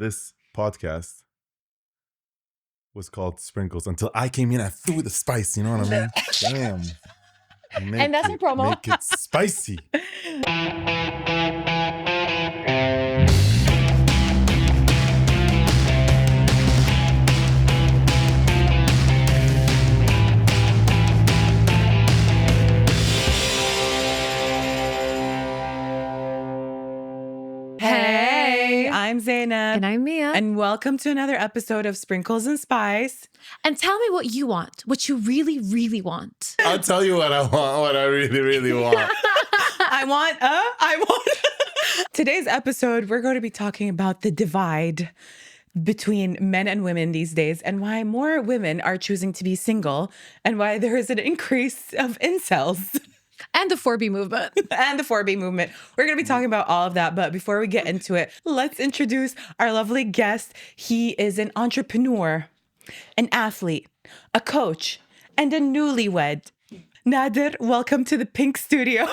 this podcast was called Sprinkles until I came in and threw the spice. You know what I mean? Damn. And that's a promo. Make it spicy. I'm Zainab. And I'm Mia. And welcome to another episode of Sprinkles and Spice. And tell me what you want, what you really, really want. I'll tell you what I want, what I really, really want. I want. Today's episode, we're going to be talking about the divide between men and women these days and why more women are choosing to be single and why there is an increase of incels. And the 4B movement. And the 4B movement. We're going to be talking about all of that. But before we get into it, let's introduce our lovely guest. He is an entrepreneur, an athlete, a coach, and a newlywed. Nader, welcome to the Pink Studio.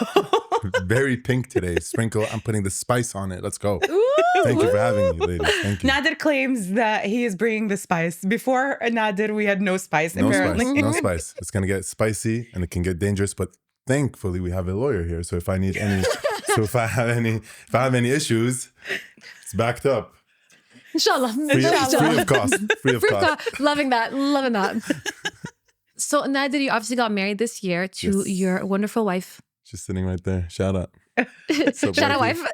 Very pink today. Sprinkle. I'm putting the spice on it. Let's go. Ooh, Thank you for having me, ladies. Thank you. Nader claims that he is bringing the spice. Before Nader, we had no spice, apparently. No spice. It's going to get spicy and it can get dangerous, but thankfully, we have a lawyer here. So if I need any, if I have any issues, it's backed up. Inshallah. Free of cost. Free of cost. Loving that. So Nader, you obviously got married this year to your wonderful wife. She's sitting right there. Shout out. Shout out, wife.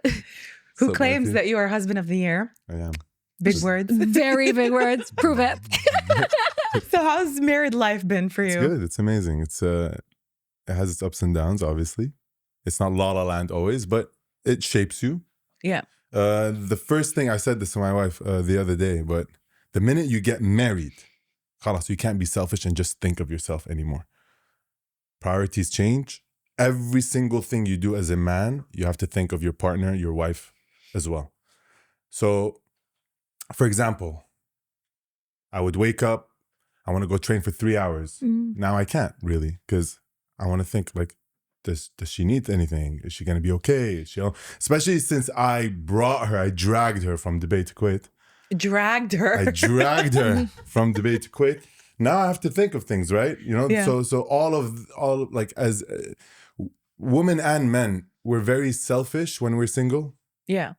Who claims that you are husband of the year. I am. Big words. Very big words. Prove it. So how's married life been for you? It's good. It's amazing. It has its ups and downs, obviously. It's not La La Land always, but it shapes you. Yeah. The first thing I said this to my wife the other day, but the minute you get married, khalas, you can't be selfish and just think of yourself anymore. Priorities change. Every single thing you do as a man, you have to think of your partner, your wife as well. So, for example, I would wake up, I want to go train for 3 hours. Now I can't really because I want to think like, does she need anything? Is she going to be okay? Is she, especially since I dragged her from Dubai to Kuwait. Dragged her. I dragged her from Dubai to Kuwait. Now I have to think of things, right? You know, Yeah. so all like as women and men, we're very selfish when we're single. Yeah.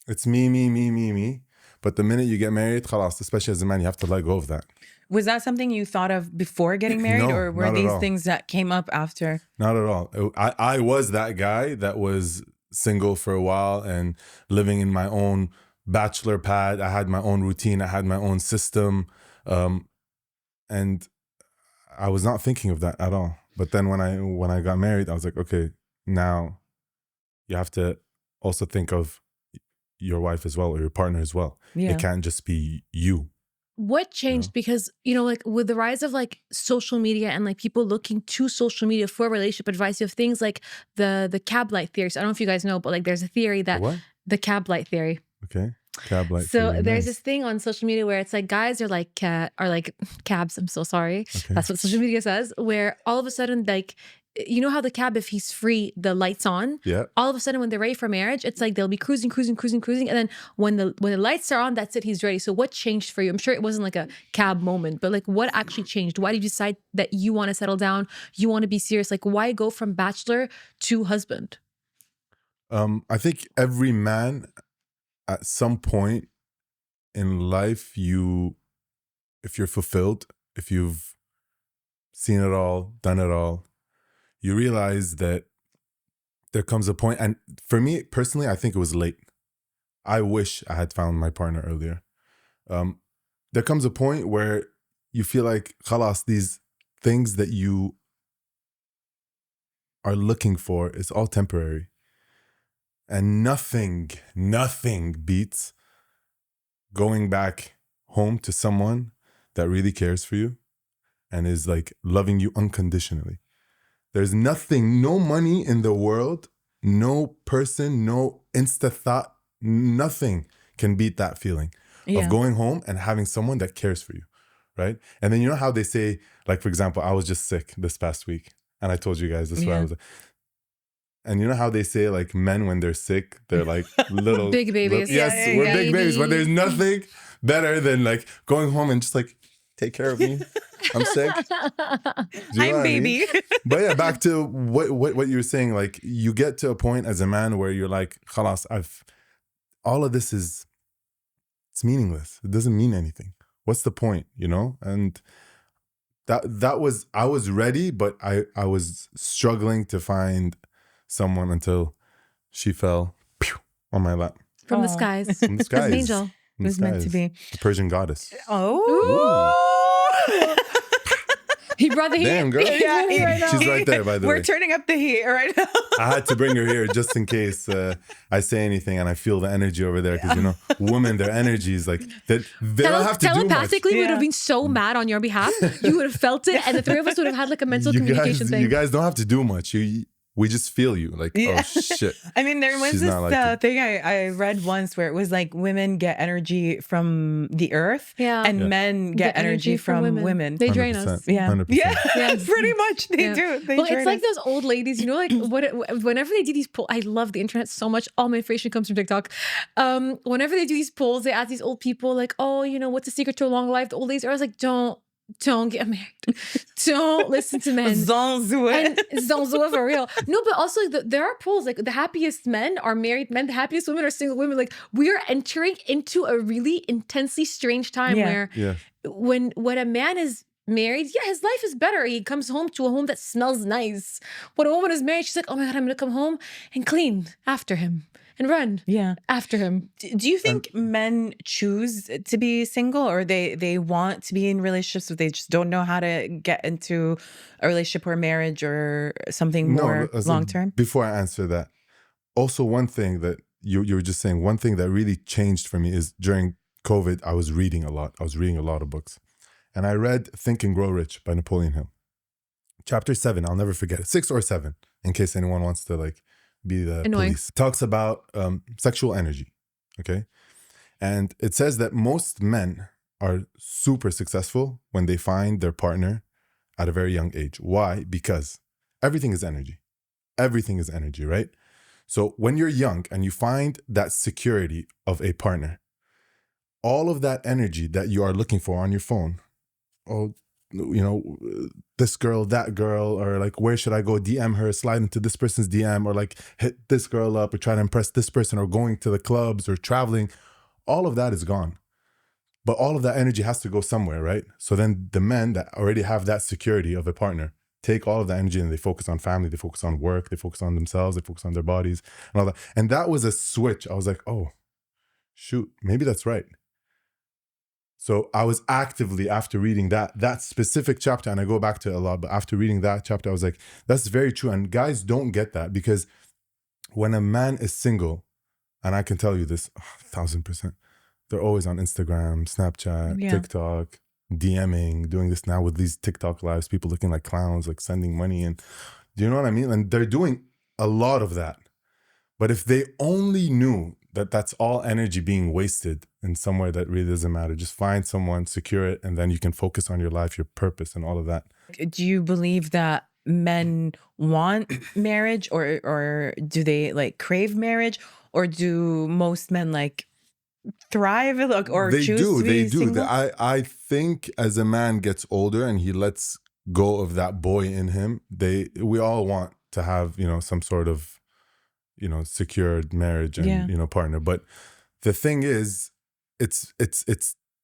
It's me. But the minute you get married, khalas, especially as a man, you have to let go of that. Was that something you thought of before getting married, No, or were not at these all. things that came up after? Not at all. I was that guy that was single for a while and living in my own bachelor pad. I had my own routine. I had my own system. And I was not thinking of that at all. But then when I got married, I was like, okay, now you have to also think of your wife as well or your partner as well. Yeah. It can't just be you. What changed? Because, like with the rise of like social media and like people looking to social media for relationship advice, you have things like the cab light theory. So I don't know if you guys know, but like there's a theory that What? the cab light theory. Okay. Cab light. So theory, there's nice. this thing on social media where it's like guys are like cabs. I'm so sorry. Okay. That's what social media says. Where all of a sudden, like, you know how the cab, if he's free, the light's on. Yeah. All of a sudden, when they're ready for marriage, it's like they'll be cruising, and then when the lights are on, that's it. He's ready. So what changed for you? I'm sure it wasn't like a cab moment, but like what actually changed? Why did you decide that you want to settle down? You want to be serious? Like why go from bachelor to husband? I think every man at some point in life, if you're fulfilled, if you've seen it all, done it all, you realize that there comes a point, and for me personally, I think it was late. I wish I had found my partner earlier. There comes a point where you feel like, khalas, these things that you are looking for is all temporary. And nothing beats going back home to someone that really cares for you and is like loving you unconditionally. There's nothing, no money in the world, no person, no insta thought, nothing can beat that feeling of going home and having someone that cares for you, right? And then you know how they say, like, for example, I was just sick this past week and I told you guys this. I was like, And you know how they say like men when they're sick, they're like little Big babies. yes, Yeah, we're yeah, big babies, but there's babies. nothing better than like going home and just like take care of me. I'm sick. Do you know I'm what I mean? baby. But yeah, back to what you were saying. Like you get to a point as a man where you're like, "Khalas, all of this is it's meaningless. It doesn't mean anything. What's the point?" You know? And that was I was ready, but I was struggling to find someone until she fell on my lap From the Aw. skies. from the As skies. an angel. From It the was meant to skies. be. The Persian goddess. Oh. He brought the heat. Damn, girl. He's Yeah, moving right now. She's right there, by the We're way. turning up the heat right now. I had to bring her here just in case I say anything and I feel the energy over there because you know, women, their energy is like they don't have to do much. Telepathically, we would Yeah. have been so mad on your behalf. You would have felt it, and the three of us would have had like a mental You communication guys, thing. you guys don't have to do much. We just feel you like, Yeah. oh shit. I mean, there was She's this not like it. thing I read once where it was like women get energy from the earth Yeah. and Yeah. men get energy from women. They drain us. 100%, Yeah. 100%. Yeah. Yes. Pretty much they Yeah. do. They Well, drain it's like us. those old ladies, you know, like whenever they do these polls, I love the internet so much. All my information comes from TikTok. Whenever they do these polls, they ask these old people like, oh, you know, what's the secret to a long life? The old ladies are always like, don't get married. Don't listen to men. Zanzue. And Zanzua for real. No, but also there are polls like the happiest men are married men, the happiest women are single women. Like we are entering into a really intensely strange time Yeah. where Yeah. when a man is married, yeah, his life is better. He comes home to a home that smells nice. When a woman is married, she's like, oh my God, I'm gonna come home and clean after him and run Yeah. after him. Do you think men choose to be single or they want to be in relationships but they just don't know how to get into a relationship or marriage or something more listen, long term? Before I answer that, also one thing that you were just saying, one thing that really changed for me is during COVID, I was reading a lot. I was reading a lot of books. And I read Think and Grow Rich by Napoleon Hill. Chapter 7, I'll never forget it. 6 or 7, in case anyone wants to like be the Annoying. police. Talks about sexual energy, okay? And it says that most men are super successful when they find their partner at a very young age. Why? Because everything is energy. Everything is energy, right? So when you're young and you find that security of a partner, all of that energy that you are looking for on your phone, oh, you know, this girl, that girl, or like, where should I go? DM her, slide into this person's DM, or like hit this girl up or try to impress this person, or going to the clubs or traveling. All of that is gone. But all of that energy has to go somewhere, right? So then the men that already have that security of a partner take all of that energy and they focus on family, they focus on work, they focus on themselves, they focus on their bodies and all that. And that was a switch. I was like, oh, shoot, maybe that's right. So I was actively, after reading that specific chapter, and I go back to it a lot, but after reading that chapter, I was like, that's very true. And guys don't get that, because when a man is single, and I can tell you this 1,000%, they're always on Instagram, Snapchat, Yeah. TikTok, DMing, doing this now with these TikTok lives, people looking like clowns, like sending money in. Do you know what I mean? And they're doing a lot of that. But if they only knew that that's all energy being wasted in somewhere that really doesn't matter, just find someone, secure it, and then you can focus on your life, your purpose, and all of that. Do you believe that men want marriage or do they like crave marriage, or do most men like thrive or They choose do, to be they do. single? I think as a man gets older and he lets go of that boy in him, we all want to have, you know, some sort of, you know, secured marriage and, Yeah. you know, partner. But the thing is, it's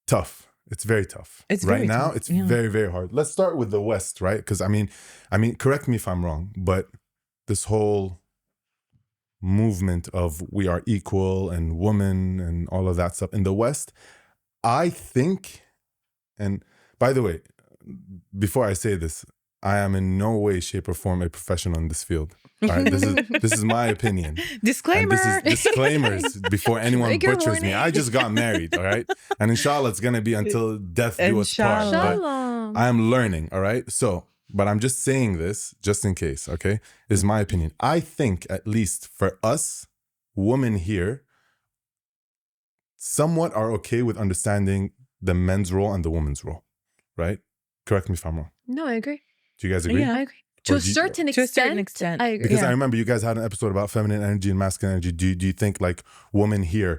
tough. It's very tough. It's right very now. tough, It's yeah. very, very hard. Let's start with the West, right? Because I mean, correct me if I'm wrong, but this whole movement of we are equal and woman and all of that stuff in the West, I think, and by the way, before I say this, I am in no way, shape, or form a professional in this field. All right, this is my opinion. Disclaimer. And this is disclaimers before anyone Trigger butchers me. warning. I just got married, all right? And inshallah, it's gonna be until death do us part. Inshallah. But Shalom. I'm learning, all right? So, but I'm just saying this just in case, okay? Is my opinion. I think at least for us, women here, somewhat are okay with understanding the men's role and the woman's role, right? Correct me if I'm wrong. No, I agree. Do you guys agree? Yeah. I agree. To Or a do you- certain To a certain extent, extent. I agree. Because Yeah. I remember you guys had an episode about feminine energy and masculine energy. Do you think like women here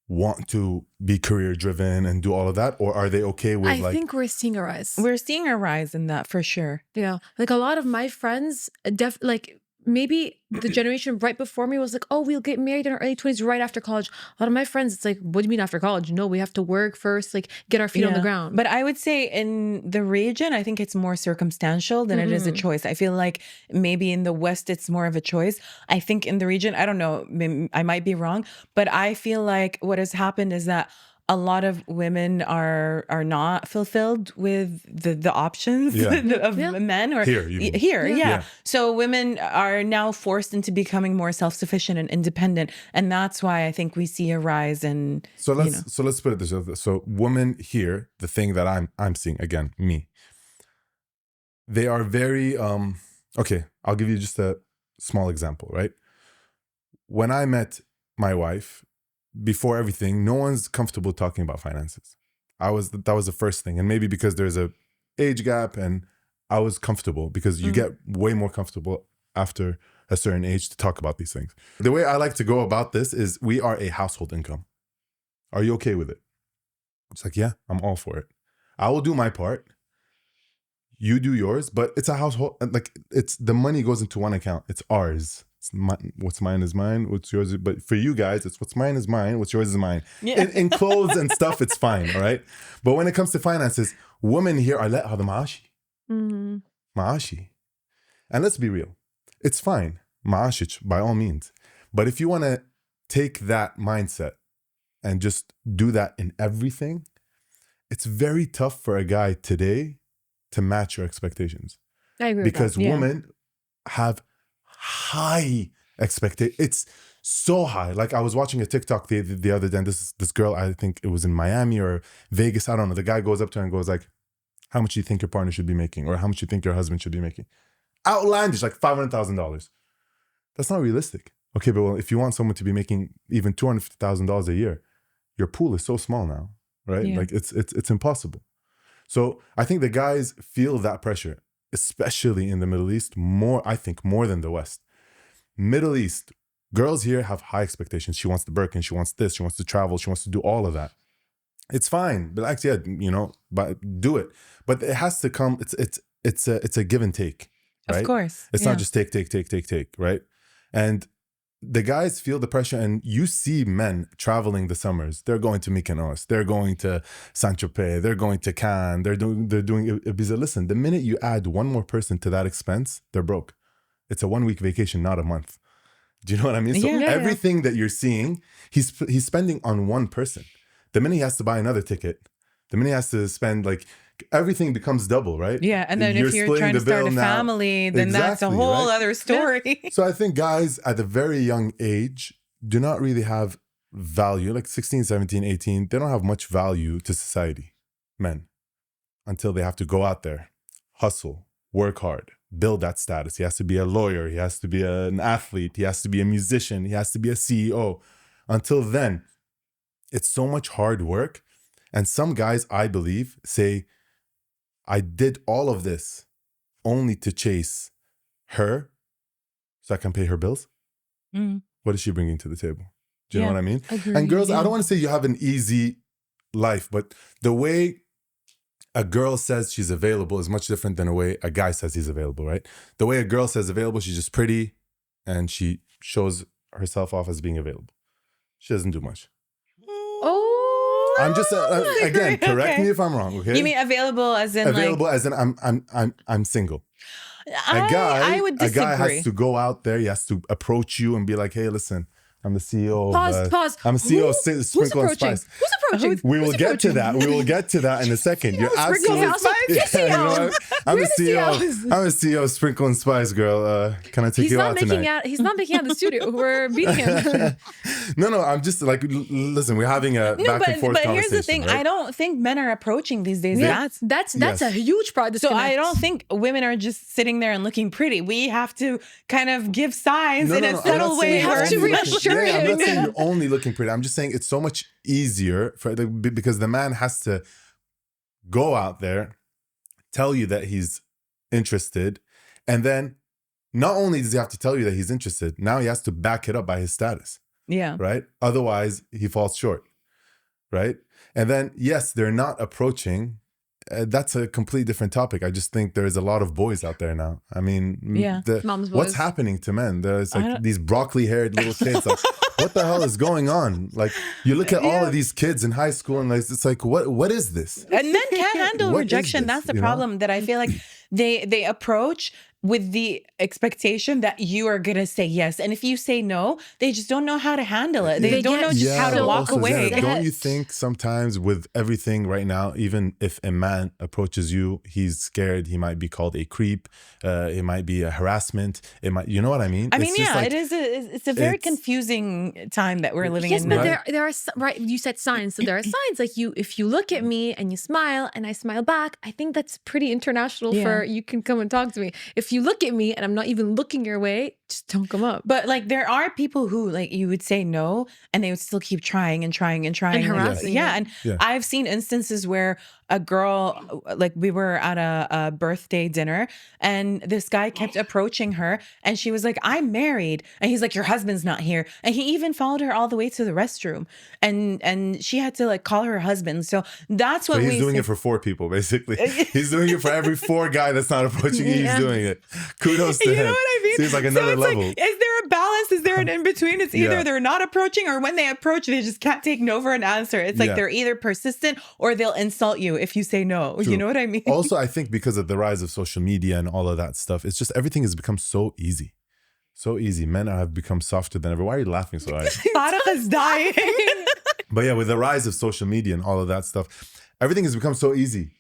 want to be career driven and do all of that, or are they okay with I like? think we're seeing a rise. We're seeing a rise in that for sure. Yeah, like a lot of my friends, like maybe the generation right before me was like, oh, we'll get married in our early 20s right after college. A lot of my friends, it's like, what do you mean after college? No, we have to work first, like get our feet on the Yeah. ground. But I would say in the region, I think it's more circumstantial than it is a choice. I feel like maybe in the West, it's more of a choice. I think in the region, I don't know, I might be wrong, but I feel like what has happened is that a lot of women are not fulfilled with the options Yeah. of men or Here, you mean. here, Yeah. yeah. Yeah. So women are now forced into becoming more self-sufficient and independent, and that's why I think we see a rise in. So you let's put it this way. So women here, the thing that I'm seeing again, me, they are very okay. I'll give you just a small example, right? When I met my wife, before everything, no one's comfortable talking about finances. That was the first thing, and maybe because there's a age gap, and I was comfortable because you get way more comfortable after a certain age to talk about these things. The way I like to go about this is we are a household income. Are you okay with it? It's like, yeah, I'm all for it. I will do my part. You do yours, but it's a household. Like it's the money goes into one account. It's ours. What's mine is mine. What's yours? But for you guys, it's what's mine is mine. What's yours is mine. Yeah. In clothes and stuff, it's fine, all right? But when it comes to finances, women here are let هذا معاشي. معاشي. And let's be real. It's fine. معاشك, by all means. But if you want to take that mindset and just do that in everything, it's very tough for a guy today to match your expectations. I agree Because with that. women have high expectations. It's so high. Like I was watching a TikTok the other day, and this girl, I think it was in Miami or Vegas, I don't know. The guy goes up to her and goes like, how much do you think your partner should be making? Or how much do you think your husband should be making? Outlandish, like $500,000. That's not realistic. Okay, but well, if you want someone to be making even $250,000 a year, your pool is so small now, right? Yeah. Like it's impossible. So I think the guys feel that pressure, especially in the Middle East, I think more than the West. Middle East, girls here have high expectations. She wants the Birkin, she wants this, she wants to travel, she wants to do all of that. It's fine, but actually, yeah, but do it. But it has to come. It's a give and take, right? Of course, It's not just take, right? And the guys feel the pressure, and you see men traveling the summers. They're going to Mykonos, they're going to Saint-Tropez, they're going to Cannes, they're doing Ibiza. Listen, the minute you add one more person to that expense, they're broke. It's a 1 week vacation, not a month. Do you know what I mean? So Yeah. everything that you're seeing, he's spending on one person. The minute he has to buy another ticket, the minute he has to spend, like, everything becomes double, right? Yeah, and then if you're splitting trying to the start bill a now. family, then that's a Exactly, whole right? other story. So I think guys at a very young age do not really have value, like 16, 17, 18. They don't have much value to society, men, until they have to go out there, hustle, work hard, build that status. He has to be a lawyer. He has to be an athlete. He has to be a musician. He has to be a CEO. Until then, it's so much hard work. And some guys, I believe, say, I did all of this only to chase her so I can pay her bills. Mm. What is she bringing to the table? Do you know Yeah. what I mean? Agreed. And girls, I don't want to say you have an easy life, but the way a girl says she's available is much different than the way a guy says he's available, right? The way a girl says available, she's just pretty and she shows herself off as being available. She doesn't do much. Oh, I'm just again, correct Okay. me if I'm wrong, okay? You mean available as in available like? as in I'm single. I would disagree. A guy has to go out there. He has to approach you and be like, "Hey, listen, I'm the CEO. pause. I'm the CEO of Who's Sprinkle and approaching? Spice." Who's approaching? We will Who's get to approaching? that. We will get to that in a second. You're Sprinkle absolutely. and Spice? Yeah, you know what? I'm We're the the CEO. CEOs. I'm the CEO of Sprinkle and Spice, girl. Can I take He's you not out making tonight? out. He's not making out in the studio. We're beating him. No. I'm just like, listen. We're having a No, back and forth but conversation. here's the thing. right? I don't think men are approaching these days. Yeah, That's that's Yes. a huge part. so I don't think women are just sitting there and looking pretty. We have to kind of give signs in a I'm subtle not way. saying We have to you're only reassure looking- I'm not him. saying you're only looking pretty. I'm just saying it's so much easier because the man has to go out there, tell you that he's interested, And then not only does he have to tell you that he's interested, now he has to back it up by his status, Yeah. right? Otherwise, he falls short, right? And then, yes, they're not approaching. That's a completely different topic. I just think there's a lot of boys out there now. I mean, Yeah. Mom's what's boys. happening to men? There's like these broccoli-haired little kids. Like, what the hell is going on? Like, you look at all of these kids in high school, and like, it's like, what is this? And men can't handle What is rejection. this, That's the you know? problem that I feel like they approach with the expectation that you are going to say yes. And if you say no, they just don't know how to handle it. They don't know just how to but walk also, away. Zara, don't you think sometimes with everything right now, even if a man approaches you, he's scared, he might be called a creep, it might be a harassment, it might, you know what I mean? I mean, It's just yeah, like, it's a very confusing time that we're living Yes, in. but now. there are right. You said signs, so there are signs. Like if you look at me and you smile and I smile back, I think that's pretty international. For you can come and talk to me. If you look at me and I'm not even looking your way, just don't come up. But like there are people who like you would say no and they would still keep trying and trying and trying. And like, harassing you. and I've seen instances where a girl, like we were at a birthday dinner and this guy kept approaching her and she was like, I'm married. And he's like, your husband's not here. And he even followed her all the way to the restroom and she had to like call her husband. So that's what he's doing it for 4 people, basically. He's doing it for every 4 guy that's not approaching you. He's doing it. Kudos to him. You know what I mean? Seems like another it's level. Like, is there a balance? Is there an in-between? It's either Yeah. they're not approaching or when they approach, they just can't take no for an answer. It's like they're either persistent or they'll insult you if you say no. True. You know what I mean? Also, I think because of the rise of social media and all of that stuff, it's just everything has become so easy. So easy. Men have become softer than ever. Why are you laughing so hard? Farah is dying. But yeah, with the rise of social media and all of that stuff, everything has become so easy.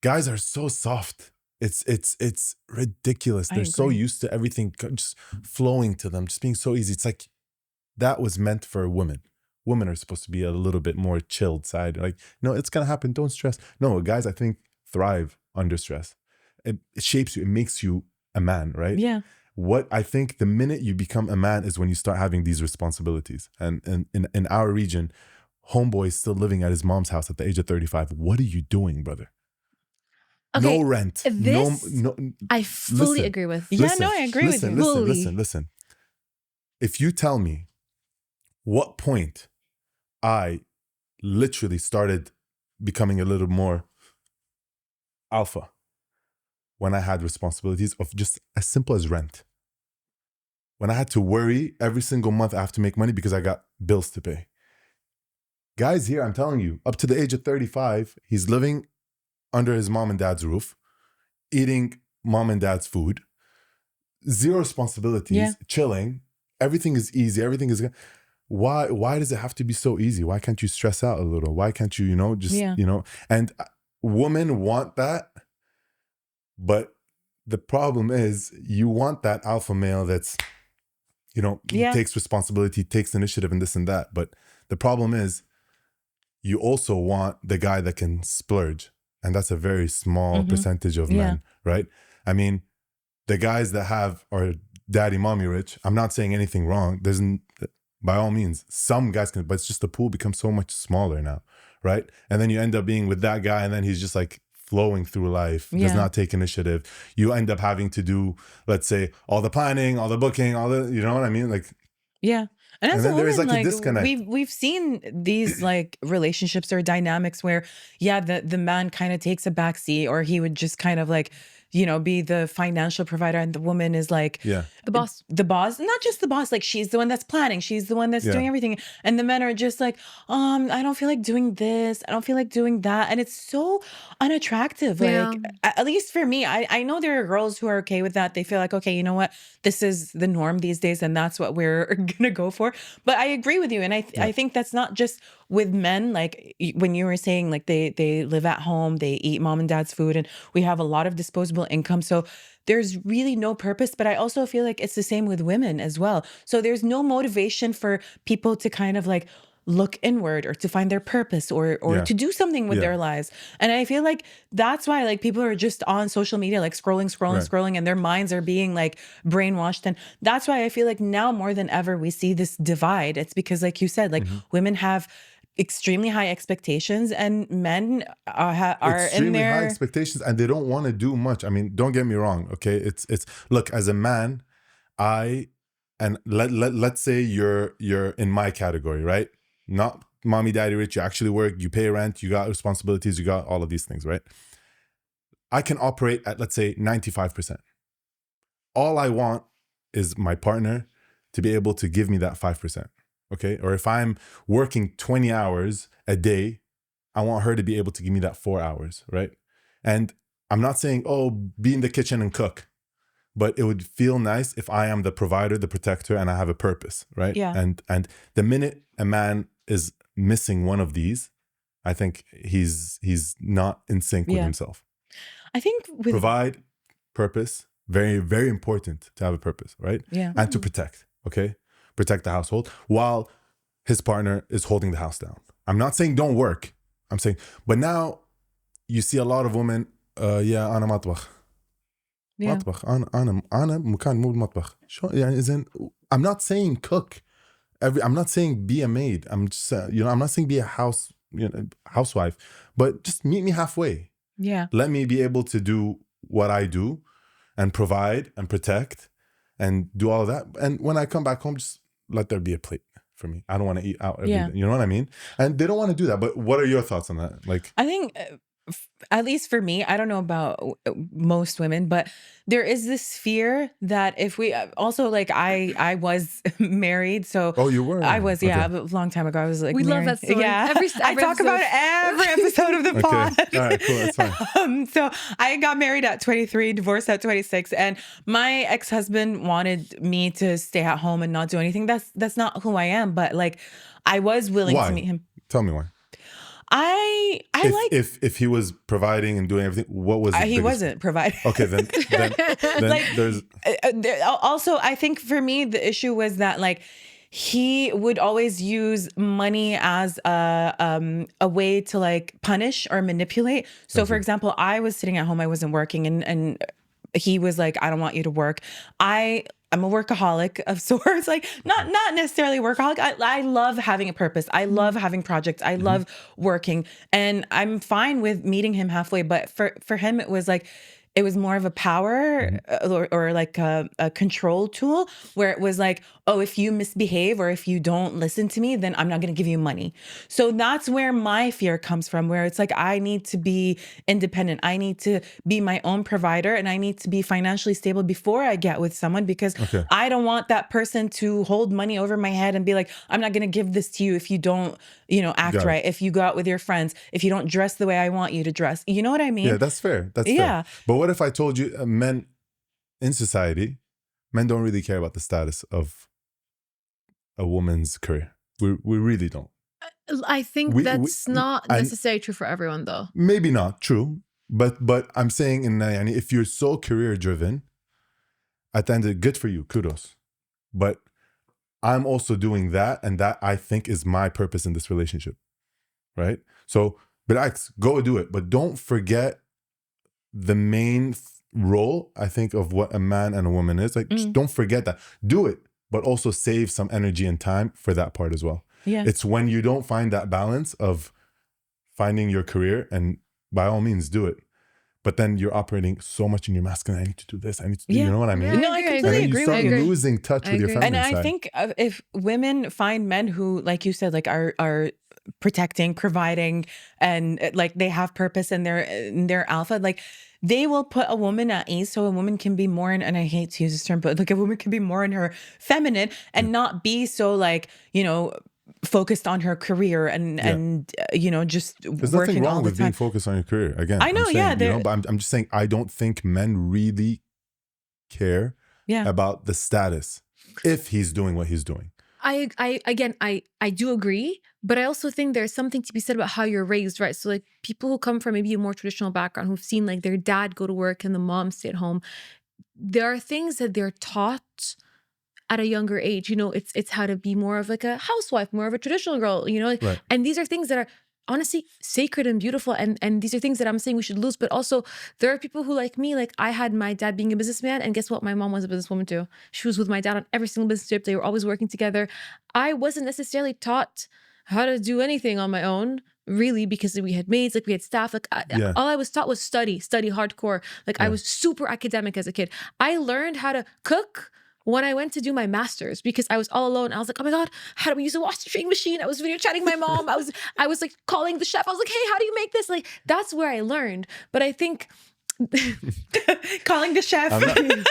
Guys are so soft. It's ridiculous. They're so used to everything just flowing to them, just being so easy. It's like that was meant for women. Women are supposed to be a little bit more chilled side. Like, no, it's gonna happen. Don't stress. No, guys, I think thrive under stress. It shapes you. It makes you a man, right? Yeah. What I think the minute you become a man is when you start having these responsibilities. And in our region, homeboy is still living at his mom's house at the age of 35. What are you doing, brother? Okay, no rent. this no. I fully agree with. Yeah, no, I agree with you. Listen. If you tell me what point I literally started becoming a little more alpha when I had responsibilities of just as simple as rent. When I had to worry every single month I have to make money because I got bills to pay. Guys here, I'm telling you, up to the age of 35, he's living under his mom and dad's roof, eating mom and dad's food, 0 responsibilities, chilling. Everything is easy. Everything is... Why does it have to be so easy? Why can't you stress out a little? Why can't you, and women want that. But the problem is you want that alpha male that's, takes responsibility, takes initiative and this and that. But the problem is you also want the guy that can splurge. And that's a very small percentage of men, right? I mean, the guys that are daddy, mommy rich, I'm not saying anything wrong. By all means, some guys can, but it's just the pool becomes so much smaller now, right? And then you end up being with that guy and then he's just like flowing through life, does not take initiative. You end up having to do, let's say, all the planning, all the booking, all the, you know what I mean? Like, yeah. And as then a woman, there's like a disconnect. We've seen these like relationships or dynamics where, the man kind of takes a backseat or he would just kind of like, be the financial provider and the woman is like The boss. The boss, not just the boss, like she's the one that's planning, she's the one that's doing everything. And the men are just like, I don't feel like doing this, I don't feel like doing that. And it's so unattractive. Like, at least for me, I know there are girls who are okay with that. They feel like, okay, you know what? This is the norm these days and that's what we're gonna go for. But I agree with you. And I think that's not just with men. Like when you were saying like they live at home, they eat mom and dad's food and we have a lot of disposable income. So there's really no purpose, but I also feel like it's the same with women as well. So there's no motivation for people to kind of like look inward or to find their purpose or to do something with their lives. And I feel like that's why like people are just on social media, like scrolling and their minds are being like brainwashed. And that's why I feel like now more than ever, we see this divide. It's because like you said, like women have extremely high expectations, and men are in Extremely high their expectations, and they don't want to do much. I mean, don't get me wrong, okay? It's look, as a man, let's say you're in my category, right? Not mommy, daddy rich, you actually work, you pay rent, you got responsibilities, you got all of these things, right? I can operate at, let's say, 95%. All I want is my partner to be able to give me that 5%, okay? Or if I'm working 20 hours a day, I want her to be able to give me that 4 hours, right? And I'm not saying, oh, be in the kitchen and cook, but it would feel nice if I am the provider, the protector, and I have a purpose, right? Yeah. And the minute a man is missing one of these, I think he's not in sync with himself. I think with Provide, purpose, very, very important to have a purpose, right? Yeah. And to protect, okay? Protect the household while his partner is holding the house down. I'm not saying don't work. I'm saying, but now you see a lot of women, أنا مطبخ. Yeah. مطبخ. أنا مكان مو المطبخ. شو يعني إذن I'm not saying cook. I'm not saying be a maid. I'm just I'm not saying be a housewife, but just meet me halfway. Yeah. Let me be able to do what I do and provide and protect and do all of that. And when I come back home, just let there be a plate for me. I don't want to eat out every day. You know what I mean? And they don't want to do that. But what are your thoughts on that? Like, I think, at least for me, I don't know about most women, but there is this fear that if we also, like, I was married, so oh, you were? I was, yeah, a long time ago. I was like, We married. love that story. Yeah, Every I talk episode. about it every episode of the pod. All right, cool, that's fine. So I got married at 23, divorced at 26, and my ex-husband wanted me to stay at home and not do anything. That's not who I am, but like, I was willing to meet him. Tell me why. If he was providing and doing everything, what was he wasn't providing. Okay, then like, there's also, I think for me the issue was that, like, he would always use money as a way to, like, punish or manipulate. So for example, I was sitting at home, I wasn't working, and he was like, I don't want you to work. I'm a workaholic of sorts, like not necessarily workaholic. I love having a purpose. I love having projects. I love working, and I'm fine with meeting him halfway. But for him, it was like, it was more of a power or like a control tool, where it was like, oh, if you misbehave or if you don't listen to me, then I'm not going to give you money. So that's where my fear comes from, where it's like, I need to be independent. I need to be my own provider, and I need to be financially stable before I get with someone, because I don't want that person to hold money over my head and be like, I'm not going to give this to you if you don't, act right. If you go out with your friends, if you don't dress the way I want you to dress. You know what I mean? Yeah, that's fair. That's fair. But what if I told you men in society, men don't really care about the status of a woman's career. We really don't. I think that's not necessarily true for everyone, though. Maybe not true, but I'm saying if you're so career driven, at the end of it, good for you, kudos. But I'm also doing that, and that I think is my purpose in this relationship, right? So, but go do it, but don't forget the main role, I think, of what a man and a woman is. Like, just don't forget that. Do it, but also save some energy and time for that part as well. Yeah. It's when you don't find that balance of finding your career, and by all means do it, but then you're operating so much in your masculine. I need to do this. I need to do, you know what I mean? No, I completely and then agree you start with you. losing touch with your feminine and side. I think if women find men who, like you said, like are protecting, providing, and like they have purpose, and they're alpha, like they will put a woman at ease, so a woman can be more in, and I hate to use this term, but like a woman can be more in her feminine and not be so, like, focused on her career and just there's working nothing wrong all the with time. being focused on your career. Again, I know, but I'm just saying, I don't think men really care about the status if he's doing what he's doing. I do agree, but I also think there's something to be said about how you're raised, right? So like people who come from maybe a more traditional background, who've seen like their dad go to work and the mom stay at home, there are things that they're taught at a younger age. It's how to be more of like a housewife, more of a traditional girl, Right. And these are things that are honestly sacred and beautiful, and these are things that I'm saying we should lose. But also there are people who, like me, like I had my dad being a businessman, and guess what? My mom was a businesswoman too. She was with my dad on every single business trip. They were always working together. I wasn't necessarily taught how to do anything on my own, really, because we had maids, like we had staff. Like all I was taught was study hardcore. Like I was super academic as a kid. I learned how to cook when I went to do my master's because I was all alone. I was like, oh my God, how do we use a washing machine? I was video chatting my mom. I was like calling the chef. I was like, hey, how do you make this? Like that's where I learned. But I think calling the chef.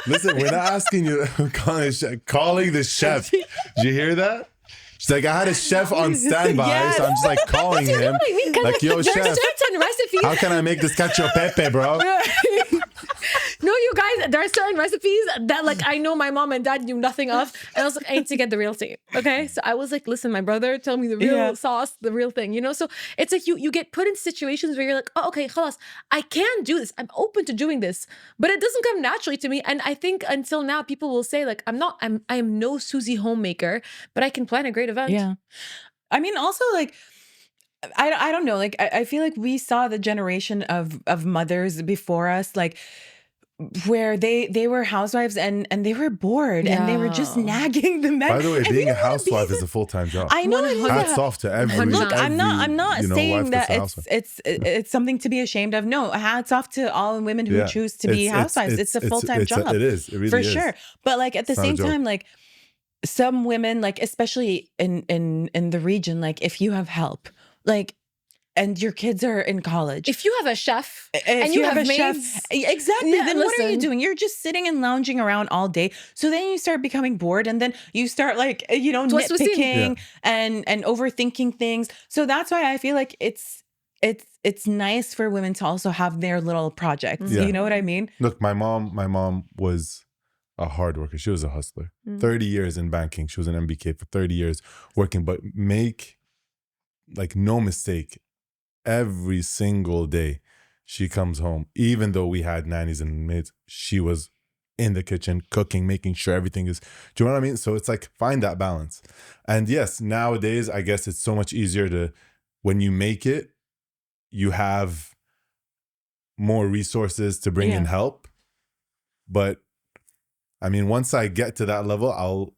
Listen, we're not asking you calling the chef. Did you hear that? She's like, I had a chef on standby, so I'm just like calling him. What I mean? Like, yo, there's chef, certain recipes. how can I make this cacio e pepe, bro? No, you guys, there are certain recipes that like I know my mom and dad knew nothing of. And I was like, I need to get the real thing. Okay. So I was like, listen, my brother, tell me the real sauce, the real thing, you know? So it's like you get put in situations where you're like, oh, okay, khalas, I can do this. I'm open to doing this, but it doesn't come naturally to me. And I think until now, people will say like, I am no Susie homemaker, but I can plan a great event. Yeah. I mean, also like, I don't know. Like, I feel like we saw the generation of mothers before us, like, where they were housewives and they were bored and they were just nagging the men. By the way, being a housewife is a full-time job. I know. Hats off to every. Look, I'm not you know, saying that it's it's something to be ashamed of. No, hats off to all women who choose to be housewives. It's a full-time job. It is. It really for is. sure. But like at the same time, like some women, like especially in the region, like if you have help, like. And your kids are in college. If you have a chef and you have a maids, chef, exactly. Then what are you doing? You're just sitting and lounging around all day. So then you start becoming bored, and then you start like nitpicking and overthinking things. So that's why I feel like it's nice for women to also have their little projects. You know what I mean? Look, my mom was a hard worker. She was a hustler. 30 years in banking. She was an MBK for 30 years working. But make like no mistake. Every single day she comes home, even though we had nannies and maids, she was in the kitchen cooking, making sure everything is, do you know what I mean? So it's like, find that balance. And yes, nowadays, I guess it's so much easier to, when you make it, you have more resources to bring in help. But I mean, once I get to that level, I'll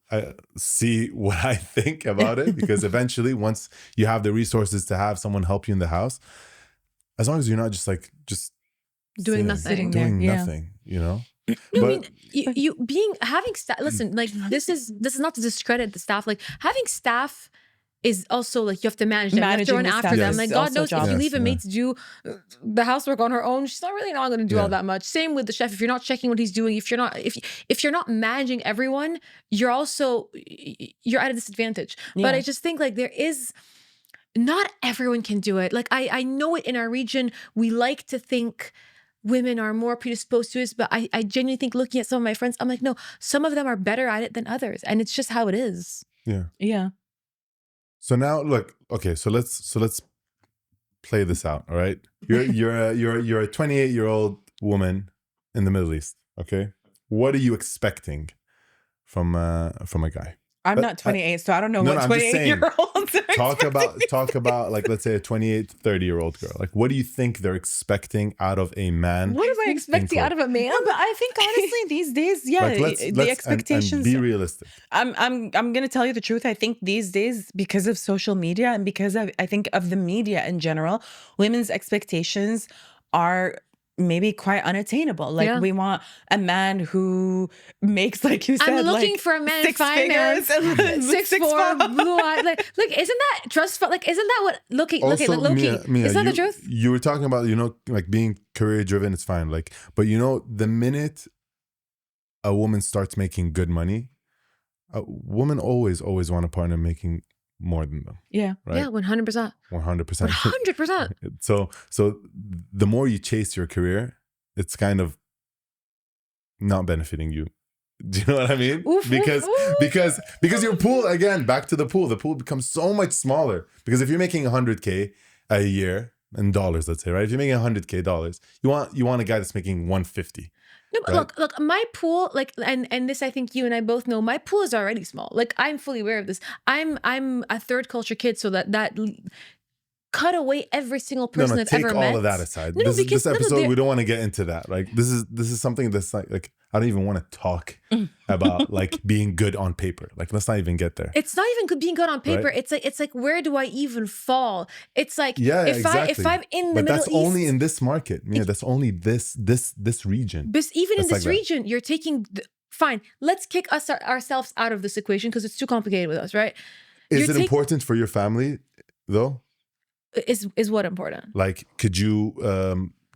see what I think about it, because eventually, once you have the resources to have someone help you in the house, as long as you're not just doing nothing, you know. No, but, I mean, you having staff. Listen, like this is not to discredit the staff. Like having staff is also like you have to manage them. You have to run after them. Like God knows if you leave a maid to do the housework on her own, she's not going to do all that much. Same with the chef. If you're not checking what he's doing, if you're not managing everyone, you're at a disadvantage. But I just think like not everyone can do it. Like I know it in our region, we like to think women are more predisposed to this, but I genuinely think, looking at some of my friends, I'm like, no, some of them are better at it than others, and it's just how it is. Yeah. So now, look, okay, so let's play this out. All right, you're a 28-year-old woman in the Middle East. Okay, what are you expecting from a guy? I'm not 28, so I don't know what 28-year-olds are talk about like, let's say a 28, 30-year-old girl. Like, what do you think they're expecting out of a man? What am I expecting out of a man? No, but I think honestly these days, the expectations. And be realistic. I'm gonna tell you the truth. I think these days, because of social media and because I think of the media in general, women's expectations are maybe quite unattainable. Like we want a man who makes, like you said, I'm looking for a man in finance, 6'4", blue eyes. Like, isn't that trustful? Like, isn't that what looking? Also, like, Loki, Mia, is that the truth? You were talking about, like being career driven. It's fine. Like, but the minute a woman starts making good money, a woman always want a partner making more than them. Yeah. Right? Yeah, 100%. 100%. 100%. So the more you chase your career, it's kind of not benefiting you. Do you know what I mean? Because your pool, again, back to the pool becomes so much smaller. Because if you're making $100K a year in dollars, let's say, right? If you're making $100K, you want a guy that's making $150. No, but right? Look, my pool, like, and this, I think you and I both know, my pool is already small. Like, I'm fully aware of this. I'm a third culture kid, so that cut away every single person I've ever met. Take all of that aside. This episode, we don't want to get into that. Like, this is something that's like I don't even want to talk about like being good on paper. Like, let's not even get there. It's not even being good on paper. Right? It's like where do I even fall? It's like if I'm in the but Middle that's East, only in this market. Yeah, that's only this region. but even in That's this like that. region, you're taking. Fine, let's kick ourselves out of this equation because it's too complicated with us, right? Is it important for your family though? Is what important? Like, could you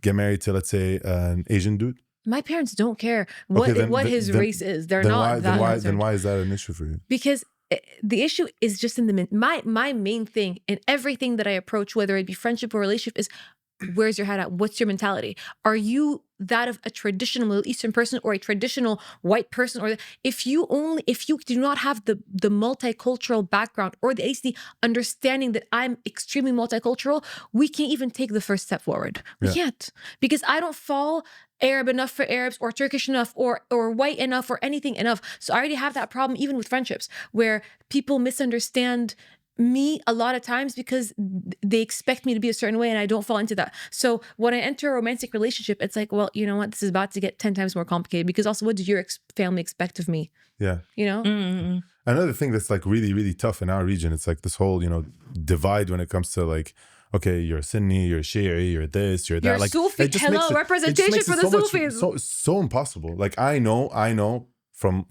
get married to, let's say, an Asian dude? My parents don't care what his race is. They're not that concerned. Then why is that an issue for you? Because the issue is just in my main thing in everything that I approach, whether it be friendship or relationship, is where's your head at? What's your mentality? Are you that of a traditional Middle Eastern person or a traditional white person? Or if you do not have the multicultural background or at least the understanding that I'm extremely multicultural, we can't even take the first step forward. We can't, because I don't fall Arab enough for Arabs or Turkish enough or white enough or anything enough. So I already have that problem even with friendships where people misunderstand me a lot of times because they expect me to be a certain way and I don't fall into that. So when I enter a romantic relationship, it's like, well, you know what? This is about to get 10 times more complicated because also what does your family expect of me? Yeah. You know? Mm-hmm. Another thing that's like really, really tough in our region, it's like this whole, divide when it comes to like, okay, you're Sunni, you're Shi'i, you're this, you're that. You're like, Sufi. Hello, representation for the Sufis. So impossible. Like, I know from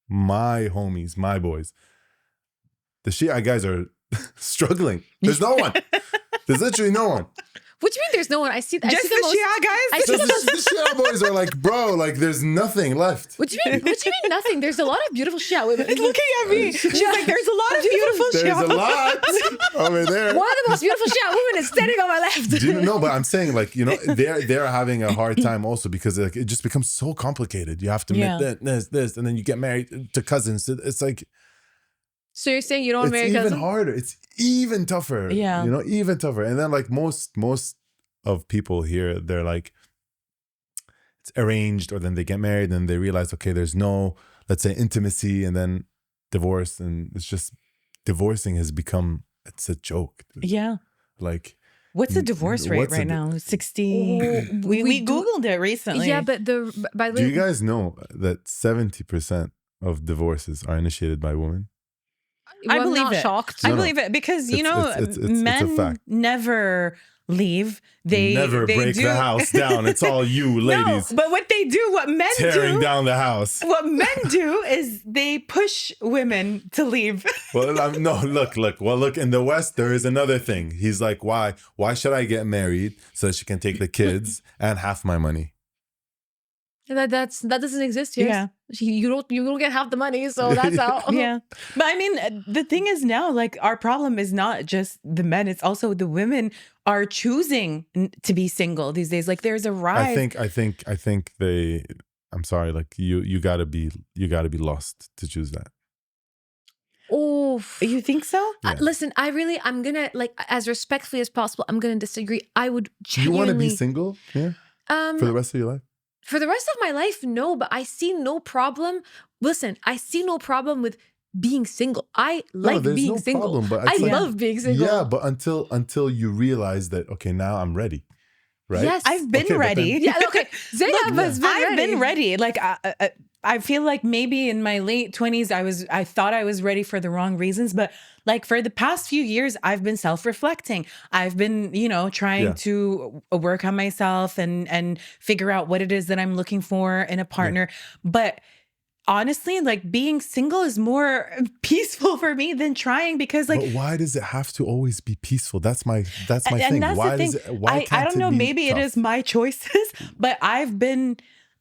my homies, my boys, the Shia guys are struggling. There's no one. There's literally no one. What do you mean there's no one? I see the Shia guys? The Shia boys are like, bro, like there's nothing left. What do you mean nothing? There's a lot of beautiful Shia women. It's looking at me. She's like, there's a lot of beautiful Shia. There's a lot over there. One of the most beautiful Shia women is standing on my left. No, but I'm saying like, they're having a hard time also because like it just becomes so complicated. You have to make this, and then you get married to cousins. It's like, so you're saying you don't marry cousins? It's even harder. It's even tougher. Yeah. Even tougher. And then like most of people here, they're like, it's arranged, or then they get married and they realize, okay, there's no, let's say, intimacy, and then divorce. And it's just, divorcing has become, it's a joke. Yeah. Like, what's the divorce rate right now? 60. We Googled it recently. Yeah, but by the way, do you guys know that 70% of divorces are initiated by women? I believe it. Shocked. I believe it because men never leave. They never break the house down. It's all you ladies. No, but what men tearing do down the house. What men do is they push women to leave. Well, no, look. Well, look, in the West, there is another thing. He's like, why should I get married so that she can take the kids and half my money? That doesn't exist here. Yeah. You don't get half the money, so that's how. Yeah. But I mean, the thing is now, like, our problem is not just the men, it's also the women are choosing to be single these days. Like, there's a rise. I think they, I'm sorry, like you gotta be lost to choose that. Oh, you think so? Yeah. Listen, I'm gonna, like, as respectfully as possible, I'm gonna disagree. I would genuinely. You want to be single? Yeah. For the rest of your life? For the rest of my life, no, but I see no problem. Listen, I see no problem with being single. I like being single. Problem, but I love being single. Yeah, but until you realize that, okay, now I'm ready. Right? Yes. I've been ready. Yeah, okay. Zainab has been ready. Like, I feel like maybe in my late 20s, I thought I was ready for the wrong reasons. But like for the past few years, I've been self-reflecting. I've been, trying to work on myself and figure out what it is that I'm looking for in a partner. Yeah. But honestly, like, being single is more peaceful for me than trying because, like, but why does it have to always be peaceful? That's my thing. That's why the thing. I don't know. Maybe tough? It is my choices, but I've been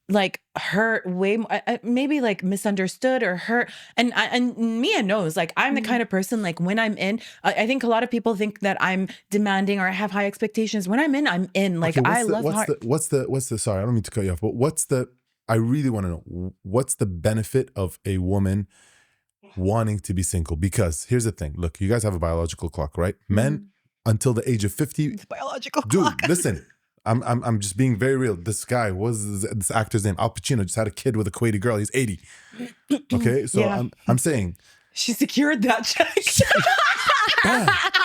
like hurt way more, maybe like misunderstood or hurt. And Mia knows, like, I'm the kind of person, like, when I'm in, I think a lot of people think that I'm demanding or I have high expectations. When I'm in, like, okay, I love hard. What's the, sorry, I don't mean to cut you off, but I really want to know, what's the benefit of a woman wanting to be single? Because here's the thing. Look, you guys have a biological clock, right? Men until the age of 50. It's biological clock. Dude, listen. I'm just being very real. This guy, was this actor's name? Al Pacino just had a kid with a Kuwaiti girl. He's 80. Okay, so yeah. I'm saying she secured that check.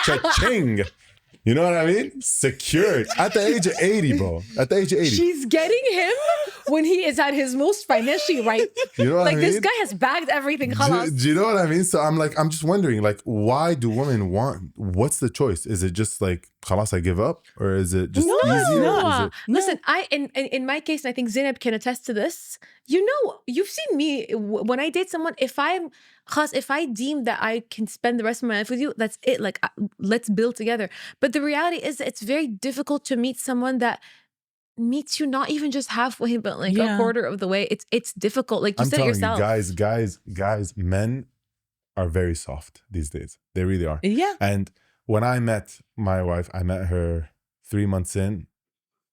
Cha-ching. You know what I mean? Secured at the age of 80, bro. At the age of 80. She's getting him when he is at his most financially right. You know what Like I mean? this guy has bagged everything. Do Khalas. you know what I mean? So I'm just wondering, like, why do women want? What's the choice? Is it just like, khalas, I give up, or is it just easier? No. Is it, Listen, in my case, and I think Zainab can attest to this. You know, you've seen me when I date someone. If I deem that I can spend the rest of my life with you, that's it. Like, let's build together. But the reality is that it's very difficult to meet someone that meets you not even just halfway, but like a quarter of the way. It's difficult. Like you said it yourself. Guys, men are very soft these days. They really are. Yeah. And when I met my wife, I met her 3 months in.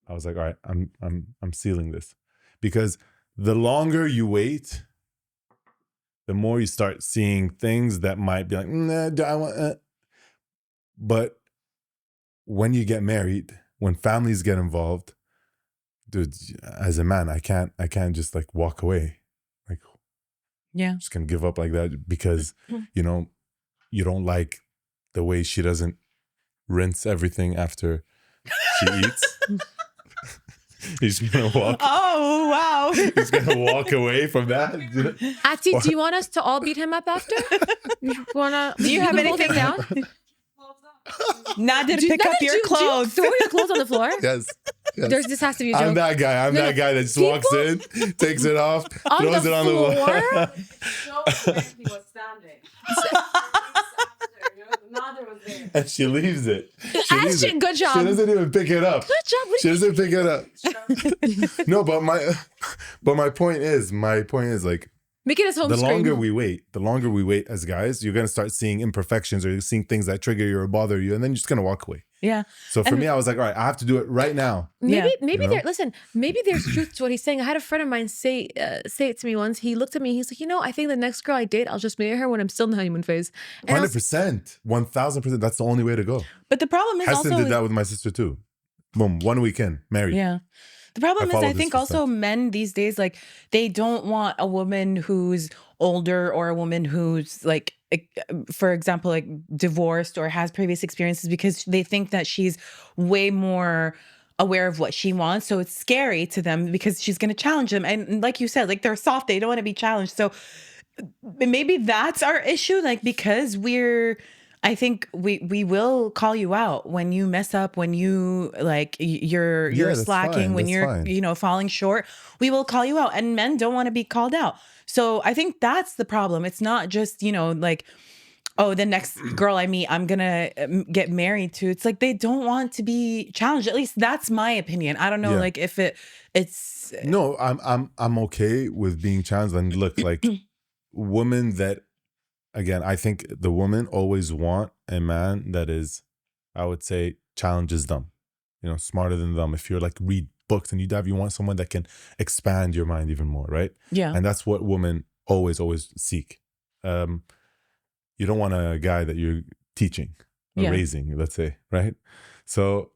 I was like, all right, I'm sealing this, because the longer you wait, the more you start seeing things that might be like, nah, do I want? But when you get married, when families get involved, dude, as a man, I can't just like walk away. Like, I'm just gonna give up like that because, you know, you don't like the way she doesn't rinse everything after she eats. He's gonna walk. Oh, wow. He's gonna walk away from that. Ati, do you want us to all beat him up after? Do you have can hold anything it down? Nader, pick up your clothes. Throw your clothes on the floor. Yes. This has to be a joke. I'm that guy. I'm that guy that just walks in, takes it off, throws it on the floor. Showed where he was standing. Nader was there. And she leaves it. Good job. She doesn't even pick it up. Good job. She doesn't pick it up. No, but my point is like, Make it his home the screen. longer we wait as guys, you're gonna start seeing imperfections, or you're seeing things that trigger you or bother you, and then you're just gonna walk away. Yeah. So for me, I was like, all right, I have to do it right now. Maybe You know? maybe there's truth to what he's saying. I had a friend of mine say it to me once. He looked at me, he's like, you know, I think the next girl I date, I'll just marry her when I'm still in the honeymoon phase. 100%, 1000%. That's the only way to go. But the problem is Heston also did that with my sister too. Boom, 1 weekend, married. Yeah. The problem is, follow I this think for also men these days, like, they don't want a woman who's older or a woman who's like, for example, like divorced or has previous experiences, because they think that she's way more aware of what she wants. So it's scary to them because she's going to challenge them. And like you said, like, they're soft. They don't want to be challenged. So maybe that's our issue. Like, because I think we will call you out when you mess up, when you like you're slacking, when you're you know, falling short. We will call you out, and men don't want to be called out. So I think that's the problem. It's not just, you know, like, oh, the next girl I meet, I'm gonna get married to. It's like they don't want to be challenged. At least that's my opinion. I don't know, like, if it's no, I'm okay with being challenged. And look, like, women that, again, I think the women always want a man that is, I would say, challenges them, you know, smarter than them. If you're like read books and you want someone that can expand your mind even more, right? Yeah. And that's what women always seek. You don't want a guy that you're teaching or raising, let's say, right? So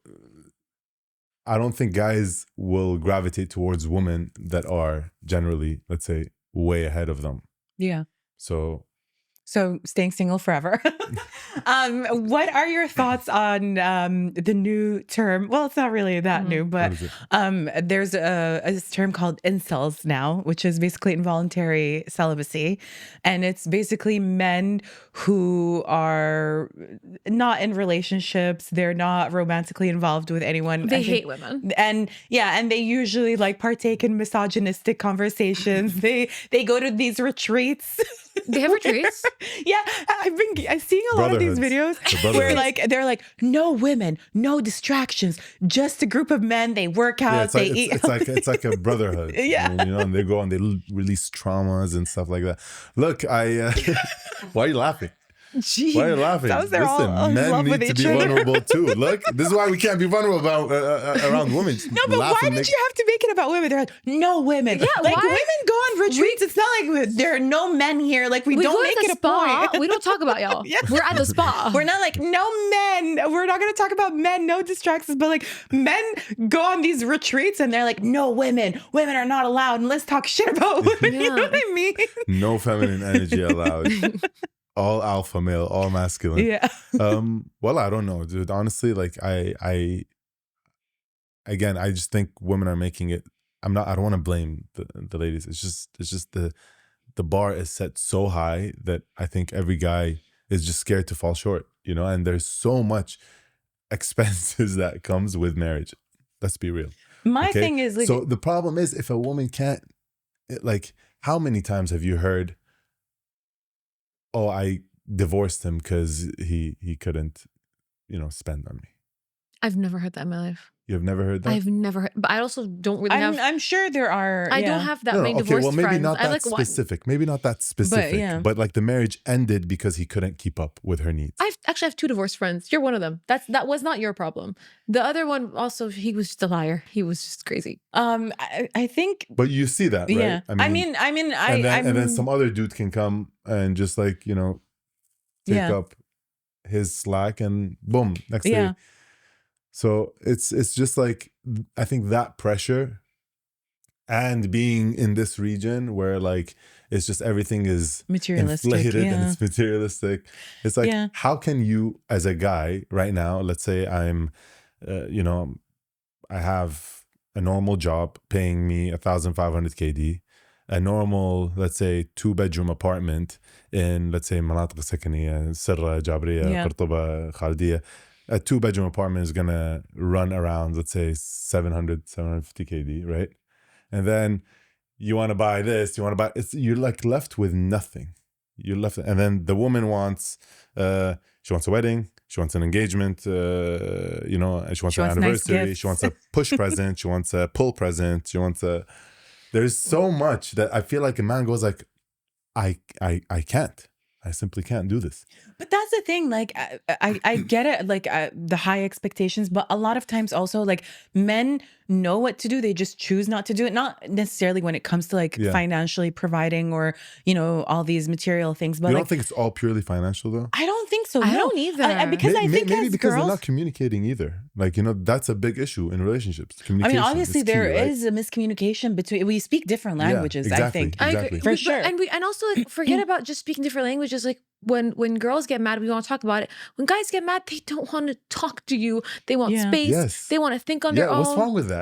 I don't think guys will gravitate towards women that are generally, let's say, way ahead of them. Yeah. So staying single forever. What are your thoughts on the new term? Well, it's not really that new, but there's a term called incels now, which is basically involuntary celibacy. And it's basically men who are not in relationships. They're not romantically involved with anyone. They hate women. And they usually like partake in misogynistic conversations. They go to these retreats. They have retreats? Yeah, I'm seeing a lot of these videos where like they're like, no women, no distractions, just a group of men. They work out, they eat. It's like a brotherhood. Yeah, you know, and they go and they release traumas and stuff like that. Look, why are you laughing? Jeez, why are you laughing? Listen, men need to be vulnerable too. Look, this is why we can't be vulnerable around women. No, but why did you have to make it about women? They're like, no women. Yeah, like, women go on retreats. It's not like there are no men here. Like, we don't make it a point. We don't talk about y'all. Yeah. We're at the spa. We're not like, no men. We're not going to talk about men, no distractions. But like, men go on these retreats and they're like, no women. Women are not allowed. And let's talk shit about women. You know what I mean? No feminine energy allowed. all alpha male, all masculine. Yeah. Well, I don't know, dude. Honestly, like I again, I just think women are making it. I don't want to blame the ladies. It's just the bar is set so high that I think every guy is just scared to fall short, you know, and there's so much expenses that comes with marriage. Let's be real. My thing is like, so the problem is if a woman can't, like, how many times have you heard, oh, I divorced him because he couldn't, you know, spend on me? I've never heard that in my life. You've never heard that? I've never heard, but I also don't really have. I'm sure there are. I yeah. don't have that No, many okay, divorced well, maybe friends. not I that like specific. Maybe not that specific. But like the marriage ended because he couldn't keep up with her needs. I actually have 2 divorced friends. You're one of them. That was not your problem. The other one also, he was just a liar. He was just crazy. I think. But you see that, right? Yeah. I mean, and then some other dude can come and just like, you know, take up his slack and boom, next day. So it's just like, I think that pressure and being in this region where like it's just everything is materialistic, inflated and it's materialistic. It's like, how can you as a guy right now, let's say I'm, you know, I have a normal job paying me 1,500 KD, a normal, let's say 2-bedroom apartment in, let's say مناطق سكنية, سرة, جابرية, قرطبة, خالدية. A 2-bedroom apartment is gonna run around, let's say 750 KD, right? And then you want to buy this, you want to buy, you're like left with nothing. You're left, and then the woman wants, she wants a wedding, she wants an engagement, you know, she wants an anniversary, nice she wants a push present, she wants a pull present, she wants a. There's so much that I feel like a man goes like, I can't. I simply can't do this. But that's the thing, like I get it, like the high expectations, but a lot of times also like men know what to do, they just choose not to do it, not necessarily when it comes to like financially providing or, you know, all these material things. But you don't like, think it's all purely financial though? I don't think so. I don't either. Because I think maybe as because girls, they're not communicating either. Like, you know, that's a big issue in relationships. Communication. I mean, obviously is key, there right? is a miscommunication between, we speak different languages, exactly, I think. exactly. I agree. For sure. And also like forget about just speaking different languages. Like when girls get mad, we want to talk about it. When guys get mad, they don't want to talk to you. They want space. Yes. They want to think on their own. What's wrong with that?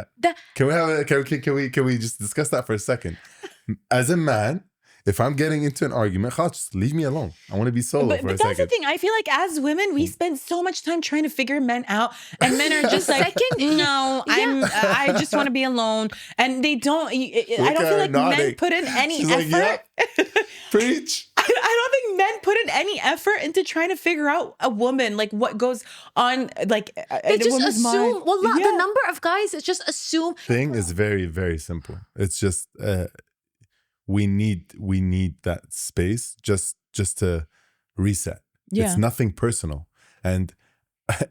Can we have can we just discuss that for a second? As a man, if I'm getting into an argument, just leave me alone. I want to be solo for a second. But that's the thing. I feel like as women, we spend so much time trying to figure men out, and men are just like, no, I just want to be alone, and they don't. I don't feel like men put in any effort. Like, preach. I don't think men put in any effort into trying to figure out a woman, like what goes on, like they just assume. Mind. Well, the number of guys is just assume. Thing is very, very simple. It's just we need that space just to reset. It's nothing personal, and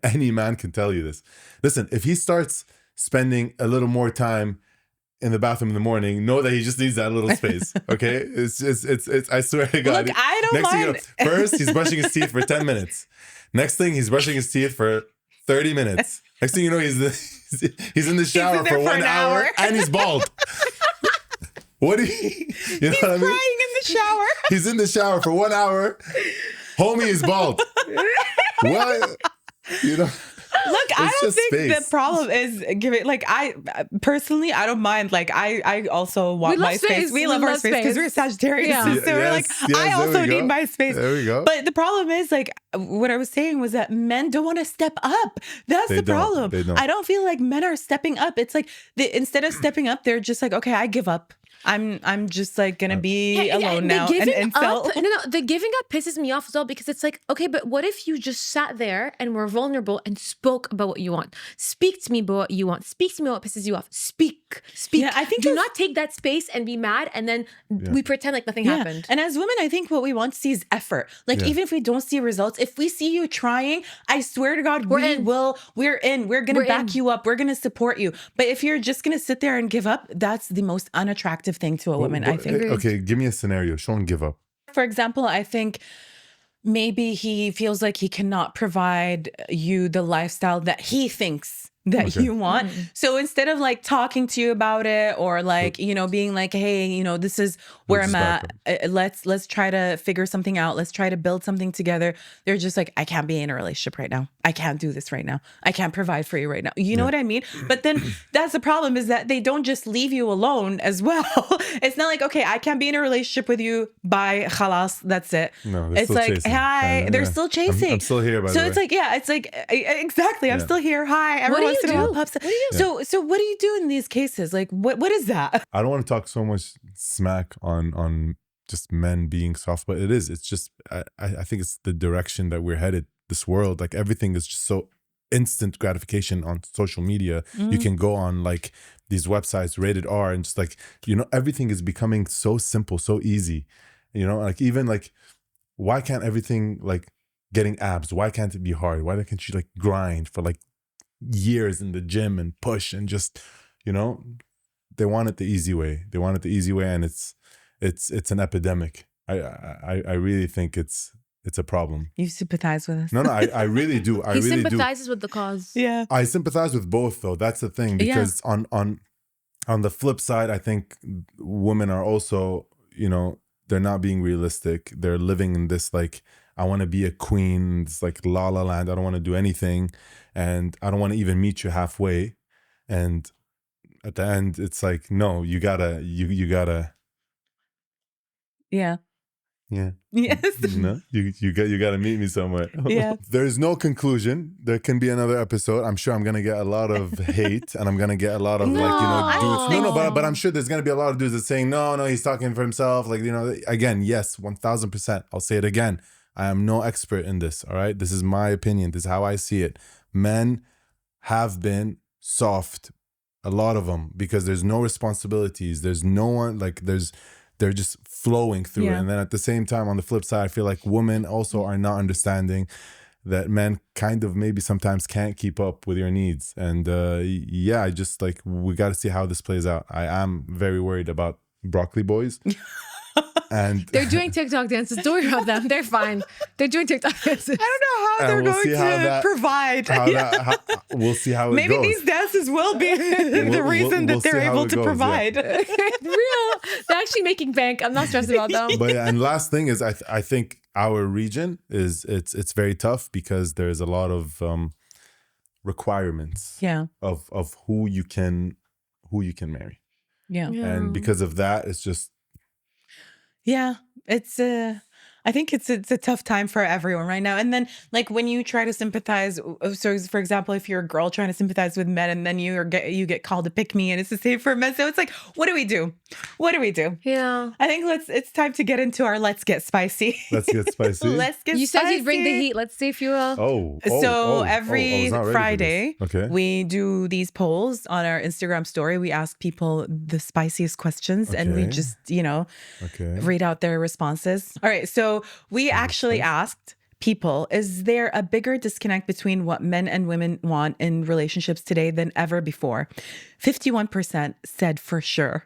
any man can tell you this. Listen, if he starts spending a little more time in the bathroom in the morning, know that he just needs that little space. Okay, it's I swear to God. Look, I don't Next mind. thing you know, first he's brushing his teeth for 10 minutes. Next thing he's brushing his teeth for 30 minutes. Next thing you know, he's in the shower for 1 hour and he's bald. What do you know what I mean? Crying in the shower. He's in the shower for 1 hour. Homie is bald. What? You know. Look, I don't think space. the problem is giving. Like, I personally, I don't mind. Like, I also want my space. We love our space because we're Sagittarius. Yeah. So we're like, I also need my space. There we go. But the problem is, like, what I was saying was that men don't want to step up. That's the problem. They don't. I don't feel like men are stepping up. It's like instead of stepping up, they're just like, okay, I give up. I'm just like gonna be alone now. The giving incel. up, the giving up pisses me off as well because it's like, okay, but what if you just sat there and were vulnerable and spoke about what you want? Speak to me about what you want. Speak to me about what pisses you off. Speak. Yeah, I think do not take that space and be mad and then we pretend like nothing happened. And as women, I think what we want to see is effort. Like even if we don't see results, if we see you trying, I swear to God, we're in. We're gonna back you up. We're gonna support you. But if you're just gonna sit there and give up, that's the most unattractive thing to a woman, I think. Okay, give me a scenario. Sean, give up. For example, I think maybe he feels like he cannot provide you the lifestyle that he thinks that Okay. you want. So instead of like talking to you about it or like, you know, being like, hey, you know, this is where Let's I'm just back at. Let's try to figure something out. Let's try to build something together. They're just like, I can't be in a relationship right now. I can't do this right now. I can't provide for you right now. You know what I mean? But then that's the problem, is that they don't just leave you alone as well. It's not like, okay, I can't be in a relationship with you. Bye, khalas, that's it. No, they're It's still like, chasing. hi, they're still chasing. I'm still here, by So the it's way. like, yeah, it's like, exactly. I'm Yeah. still here. Hi. Every What do once you in a while do? pops up. What do you do? So what do you do in these cases? Like, what is that? I don't want to talk so much smack on just men being soft, but it is. It's just I think it's the direction that we're headed. This world, like everything is just so instant gratification on social media. You can go on like these websites, rated R, and just like, you know, everything is becoming so simple, so easy. You know, like even like, why can't everything like getting abs? Why can't it be hard? Why can't you like grind for like years in the gym and push and just, you know, they want it the easy way. They want it the easy way, and it's an epidemic. I really think it's a problem. You sympathize with us. No, I really do. I He really do. sympathizes with the cause. Yeah. I sympathize with both, though. That's the thing, because on the flip side, I think women are also, you know, they're not being realistic. They're living in this like, I want to be a queen. It's like la la land. I don't want to do anything, and I don't want to even meet you halfway. And at the end, it's like, no, you gotta. Yeah. Yeah. Yes. No, you gotta meet me somewhere. Yeah. There's no conclusion. There can be another episode. I'm sure I'm gonna get a lot of hate, and I'm gonna get a lot of like, you know, I dudes. don't No, think but so. I'm sure there's gonna be a lot of dudes that saying no, he's talking for himself. Like, you know, again, yes, 1000%. I'll say it again. I am no expert in this. All right, this is my opinion. This is how I see it. Men have been soft, a lot of them, because there's no responsibilities. There's no one like they're just flowing through it. Yeah. And then at the same time, on the flip side, I feel like women also are not understanding that men kind of maybe sometimes can't keep up with your needs. And yeah, I just like, we got to see how this plays out. I am very worried about broccoli boys. And They're doing TikTok dances. Don't worry about them. They're fine. They're doing TikTok dances. I don't know how And they're we'll going see how to that- provide. we'll see how it Maybe goes. these dances will be the We'll- reason we'll that they're see how able it to goes, yeah. provide. Real. They're actually making bank. I'm not stressed about them. But yeah, and last thing is, I think our region is it's very tough because there's a lot of requirements Yeah. of who you can marry, Yeah. and because of that, it's just Yeah, it's I think it's a tough time for everyone right now. And then like when you try to sympathize, so for example, if you're a girl trying to sympathize with men, and then you get called a pick me, and it's the same for men. So it's like, what do we do? What do we do? Yeah. I think it's time to get into our let's get spicy. let's get spicy. Let's get You spicy. said you'd bring the heat. Let's see if you will. So I every was not ready for Friday, this. Okay. we do these polls on our Instagram story. We ask people the spiciest questions, and we Okay. just, you know, Okay. read out their responses. All right. So we actually asked people, is there a bigger disconnect between what men and women want in relationships today than ever before? 51% said for sure.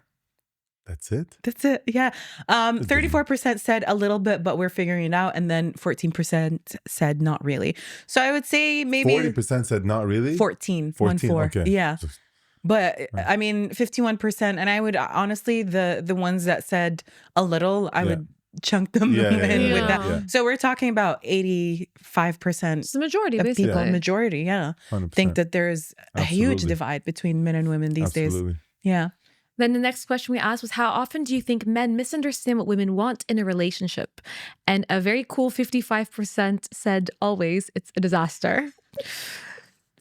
That's it. That's it. Yeah. 34% said a little bit, but we're figuring it out. And then 14% said not really. So I would say maybe 40% said not really. 14. 14. 1-4. Okay. Yeah. But I mean, 51%. And I would honestly, the ones that said a little, I would chunk them Yeah, in yeah, with yeah. that. Yeah. So we're talking about 85% It's the majority, of basically. people, majority, yeah, 100%. think that there's a huge Absolutely. divide between men and women these days. Absolutely. Yeah. Then the next question we asked was, how often do you think men misunderstand what women want in a relationship? And a very cool 55% said always. It's a disaster.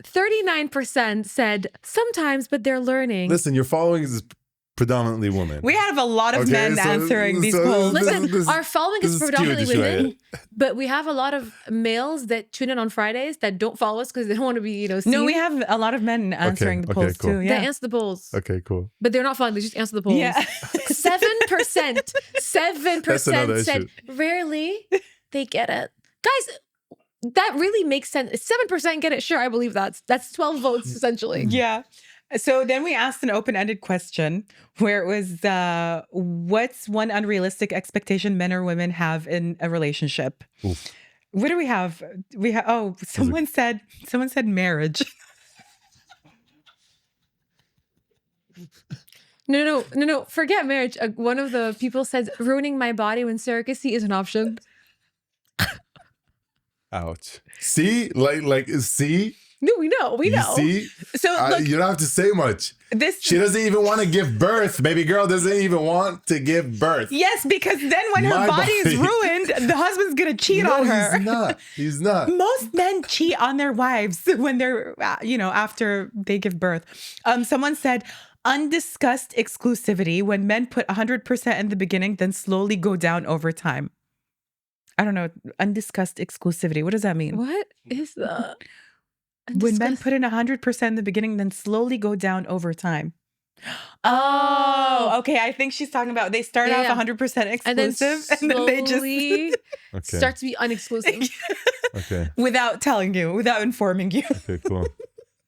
39% said sometimes, but they're learning. Listen, your following is predominantly women. We have a lot of Okay, men so- answering these so polls. Listen, this- our following this is is skewed predominantly women, شوية. but we have a lot of males that tune in on Fridays that don't follow us because they don't want to be, seen. No, we have a lot of men answering the okay, polls cool. too. They Yeah. answer the polls, Okay, cool. but they're not following. They just answer the polls. Yeah. 7%, 7% That's another said issue. rarely they get it. Guys, that really makes sense. 7% get it. Sure, I believe that's 12 votes essentially. Yeah. So then we asked an open-ended question where it was, what's one unrealistic expectation men or women have in a relationship? Oof. What do we have? Someone said marriage. No. Forget marriage. One of the people said ruining my body when surrogacy is an option. Ouch. See? See? No, we know. You see? So look, You don't have to say much. this She doesn't even want to give birth. Baby girl doesn't even want to give birth. yes, because then when her My body is body. ruined, the husband's gonna cheat No, on her. he's not. He's not. Most men cheat on their wives when they're, after they give birth. Someone said, undiscussed exclusivity, when men put 100% in the beginning, then slowly go down over time. I don't know. Undiscussed exclusivity. What does that mean? What is that? When men put in 100% in the beginning, then slowly go down over time. Oh, okay. I think she's talking about they start off 100% exclusive and then they just Okay. start to be unexclusive. Okay. without telling you, without informing you. Okay, cool.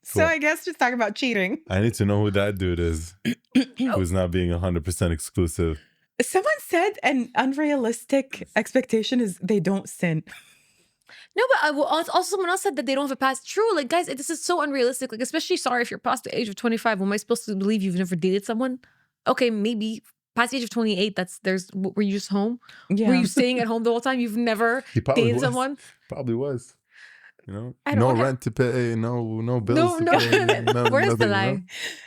So I guess just talking about cheating. I need to know who that dude is who's not being 100% exclusive. Someone said an unrealistic expectation is they don't sin. No, but also someone else said that they don't have a past. True, like guys, this is so unrealistic. Like, especially sorry if you're past the age of 25. Am I supposed to believe you've never dated someone? Okay, maybe past the age of 28. Were you just home? Yeah. Were you staying at home the whole time? You've never He probably dated was. someone? Probably was. You know, I don't no wanna- rent to pay, no bills to No. pay. Where's the nothing, lie? you know?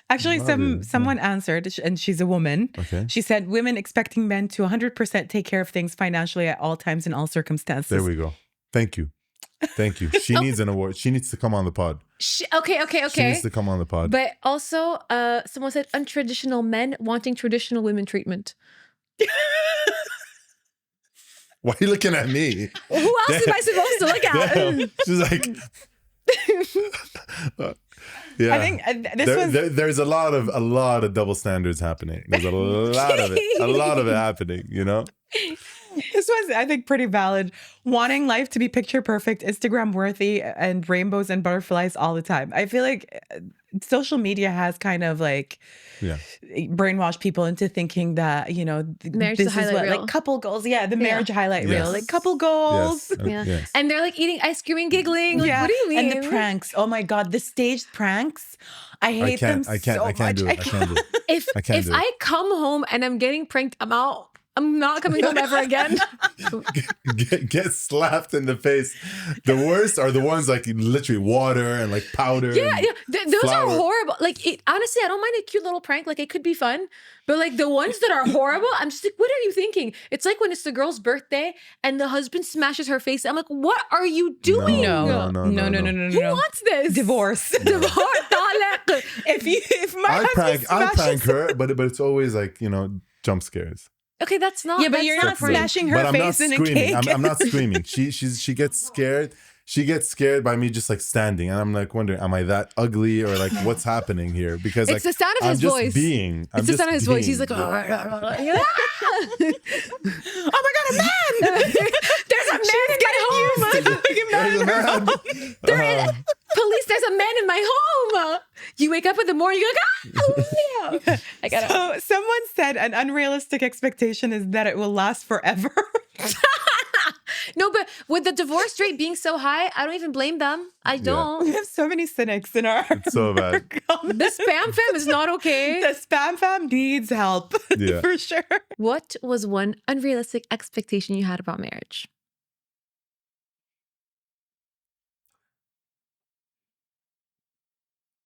Actually, Obviously, someone answered, and she's a woman. Okay. She said, women expecting men to 100% take care of things financially at all times in all circumstances. There we go. Thank you. She needs an award. She needs to come on the pod. Okay. She needs to come on the pod. But also, someone said untraditional men wanting traditional women treatment. Why are you looking at me? Who else am I supposed to look at? Damn. She's like, yeah. I think there's a lot of double standards happening. There's a lot of it happening. You know. this was, I think, pretty valid. Wanting life to be picture perfect, Instagram worthy, and rainbows and butterflies all the time. I feel like social media has kind of like brainwashed people into thinking that, Marriage this is the is highlight what reel. like couple goals. Yeah, the marriage highlight Yes. reel, like couple goals. Yes. Yeah. And they're like eating ice cream and giggling. Like, Yeah. what do you mean? And the pranks. Oh my God, the staged pranks. I hate them so much. I can't do it. I can't do it. If I can't do it. I come home and I'm getting pranked, I'm out. I'm not coming home ever again. Get slapped in the face. The worst are the ones like literally water and like powder. Yeah. Those flour. are horrible. Like, honestly, I don't mind a cute little prank. Like, it could be fun. But like the ones that are horrible, I'm just like, what are you thinking? It's like when it's the girl's birthday and the husband smashes her face. I'm like, what are you doing? No. Who wants this? Divorce. Divorce. طالق. If my I husband prank smashes her, but it's always like, jump scares. Okay, that's not. Yeah, but that's you're not prank. smashing her But I'm not face in a screaming. cake. I'm not screaming. She gets scared. She gets scared by me just like standing, and I'm like wondering, am I that ugly or like what's happening here? Because It's like, the sound of I'm his just voice. being. I'm It's the just sound of his voice. He's being. like, Oh my God, a man! there's a man in my home. There's a man. Police, there's a man in my home. You wake up in the morning, you're like, ah, I got it. So someone said an unrealistic expectation is that it will last forever. No, but with the divorce rate being so high, I don't even blame them. I We don't. have so many cynics in our It's so bad. The spam fam is not okay. The spam fam needs help. Yeah. For sure. What was one unrealistic expectation you had about marriage?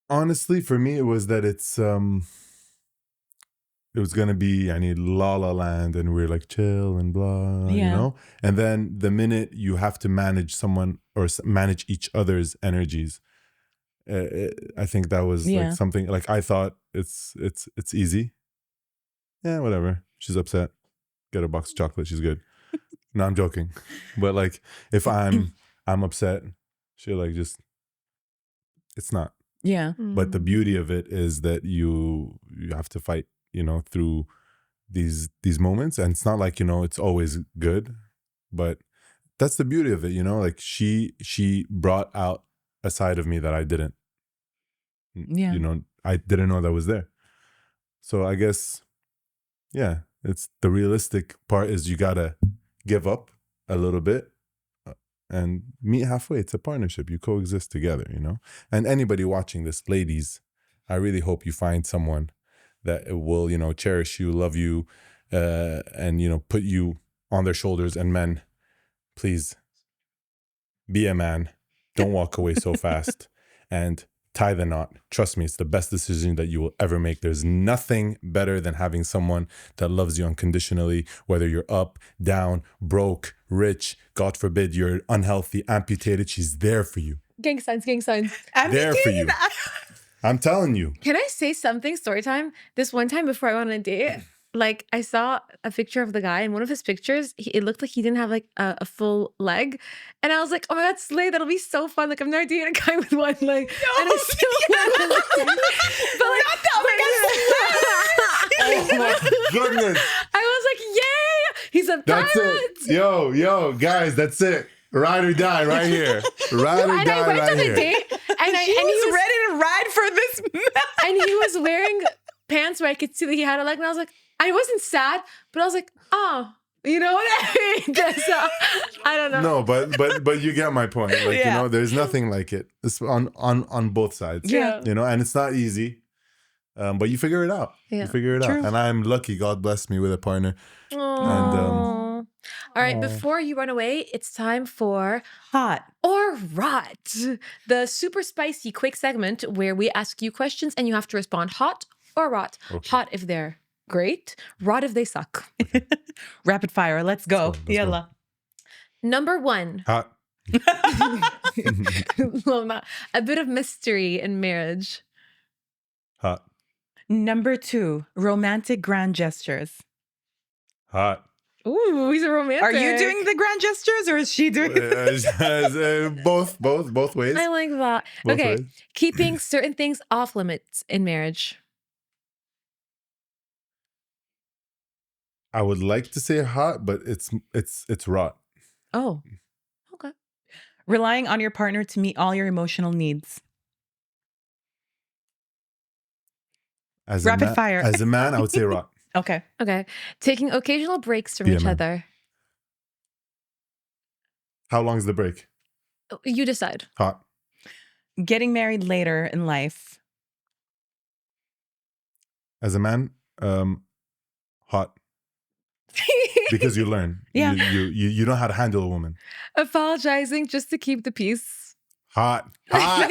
Honestly, for me, it was that it was gonna be La La Land, and we're like chill and blah, Yeah. And then the minute you have to manage someone or manage each other's energies, I think that was Yeah. like something like I thought it's easy. Yeah, whatever. She's upset. Get a box of chocolate. She's good. No, I'm joking. But like, if I'm upset, she'll like just. It's not. Yeah. But the beauty of it is that you have to fight, through these moments, and it's not like it's always good, but that's the beauty of it, Like she brought out a side of me that I didn't. Yeah. I didn't know that was there. So I guess, yeah, it's the realistic part is you gotta give up a little bit. And meet halfway. It's a partnership. You coexist together, And anybody watching this, ladies, I really hope you find someone that will, cherish you, love you, and, put you on their shoulders. And men, please be a man. Don't walk away so fast. And tie the knot. Trust me, it's the best decision that you will ever make. There's nothing better than having someone that loves you unconditionally, whether you're up, down, broke, rich, God forbid you're unhealthy, amputated. She's there for you. Gang signs, gang signs. There for you. I'm telling you. Can I say something? Story time. This one time before I went on a date, like I saw a picture of the guy, and one of his pictures, it looked like he didn't have like a full leg, and I was like, "Oh my god, slay! That'll be so fun!" Like I've never dated a guy with one leg, and I still Oh my goodness! I was like, "Yay! He's a That's pirate!" it. Yo, guys, that's it. Ride or die, right here. Ride or And I die, went right on a here. date, and He was ready to ride for this man. and he was wearing pants where I could see that he had a leg, and I was like, I wasn't sad, but I was like, oh, you know what I mean? I don't know. No, but you get my point. Like Yeah. there's nothing like it. It's on both sides. Yeah. And it's not easy, but you figure it out. Yeah. You figure it True. out. And I'm lucky. God blessed me with a partner. All right, before you run away, it's time for Hot. or rot, the super spicy quick segment where we ask you questions and you have to respond hot or rot. Okay. Hot if they're great, rot if they suck. Rapid fire. Let's go. Let's go. Yalla. Number one, Hot. a bit of mystery in marriage. Hot. Number 2, romantic grand gestures. Hot. Ooh, he's a romantic. Are you doing the grand gestures or is she doing Both ways. I like that. Both Okay, ways. keeping certain things off limits in marriage. I would like to say hot, but it's rot. Oh, okay. relying on your partner to meet all your emotional needs? Rapid fire. As a man, I would say rot. Okay. Okay. Taking occasional breaks from Be a each man. other. How long is the break? You decide. Hot. Getting married later in life. As a man, hot. Because you learn. Yeah. You know how to handle a woman. Apologizing just to keep the peace. Hot. Hot.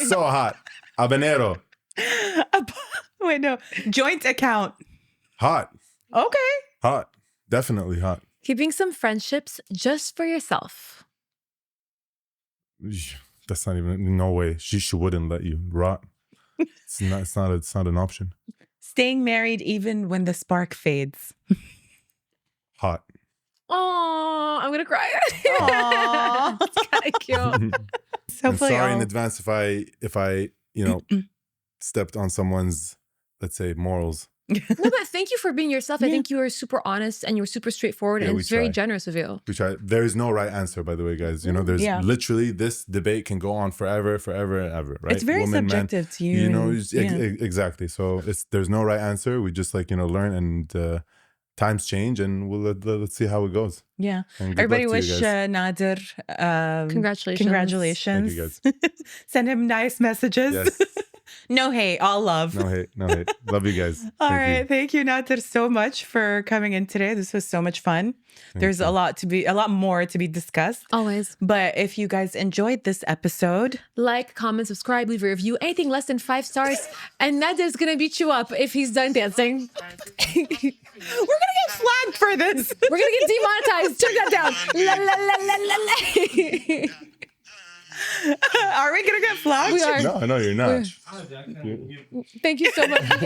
So hot. Habanero. Wait, no. Joint account. Hot. Okay. Hot. Definitely hot. Keeping some friendships just for yourself. That's not even, no way. She wouldn't let you rot. It's not an option. Staying married even when the spark fades. Hot. Oh, I'm gonna cry. Aw. It's kind of cute. So I'm play sorry in all. advance if I stepped on someone's, let's say, morals. No, but thank you for being yourself. I Yeah. think you were super honest and you were super straightforward, Yeah, and we it's very try. generous of you. We try. There is no right answer, by the way, guys. There's Yeah. literally, this debate can go on forever and ever, right? It's very Woman, man, subjective to you. exactly. So there's no right answer. We just learn, and times change, and let's see how it goes. Yeah. And good Everybody luck to you wish guys. Nader Congratulations. congratulations. Thank you, Send him nice messages. Yes. No hate, all love. No hate. Love you guys. All Thank right. you. Thank you, Nader, so much for coming in today. This was so much fun. There's a lot more to be discussed. Always. But if you guys enjoyed this episode, Like, comment, subscribe, leave a review. Anything less than 5 stars, and Nader's gonna beat you up if he's done dancing. we're gonna get flagged for this. We're gonna get demonetized. Check that down. La, la, la, la, la, la. Are we gonna get flagged? We are. No, you're not. Thank you so much. All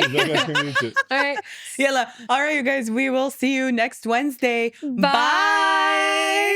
right. Yalla. All right, you guys. We will see you next Wednesday. Bye.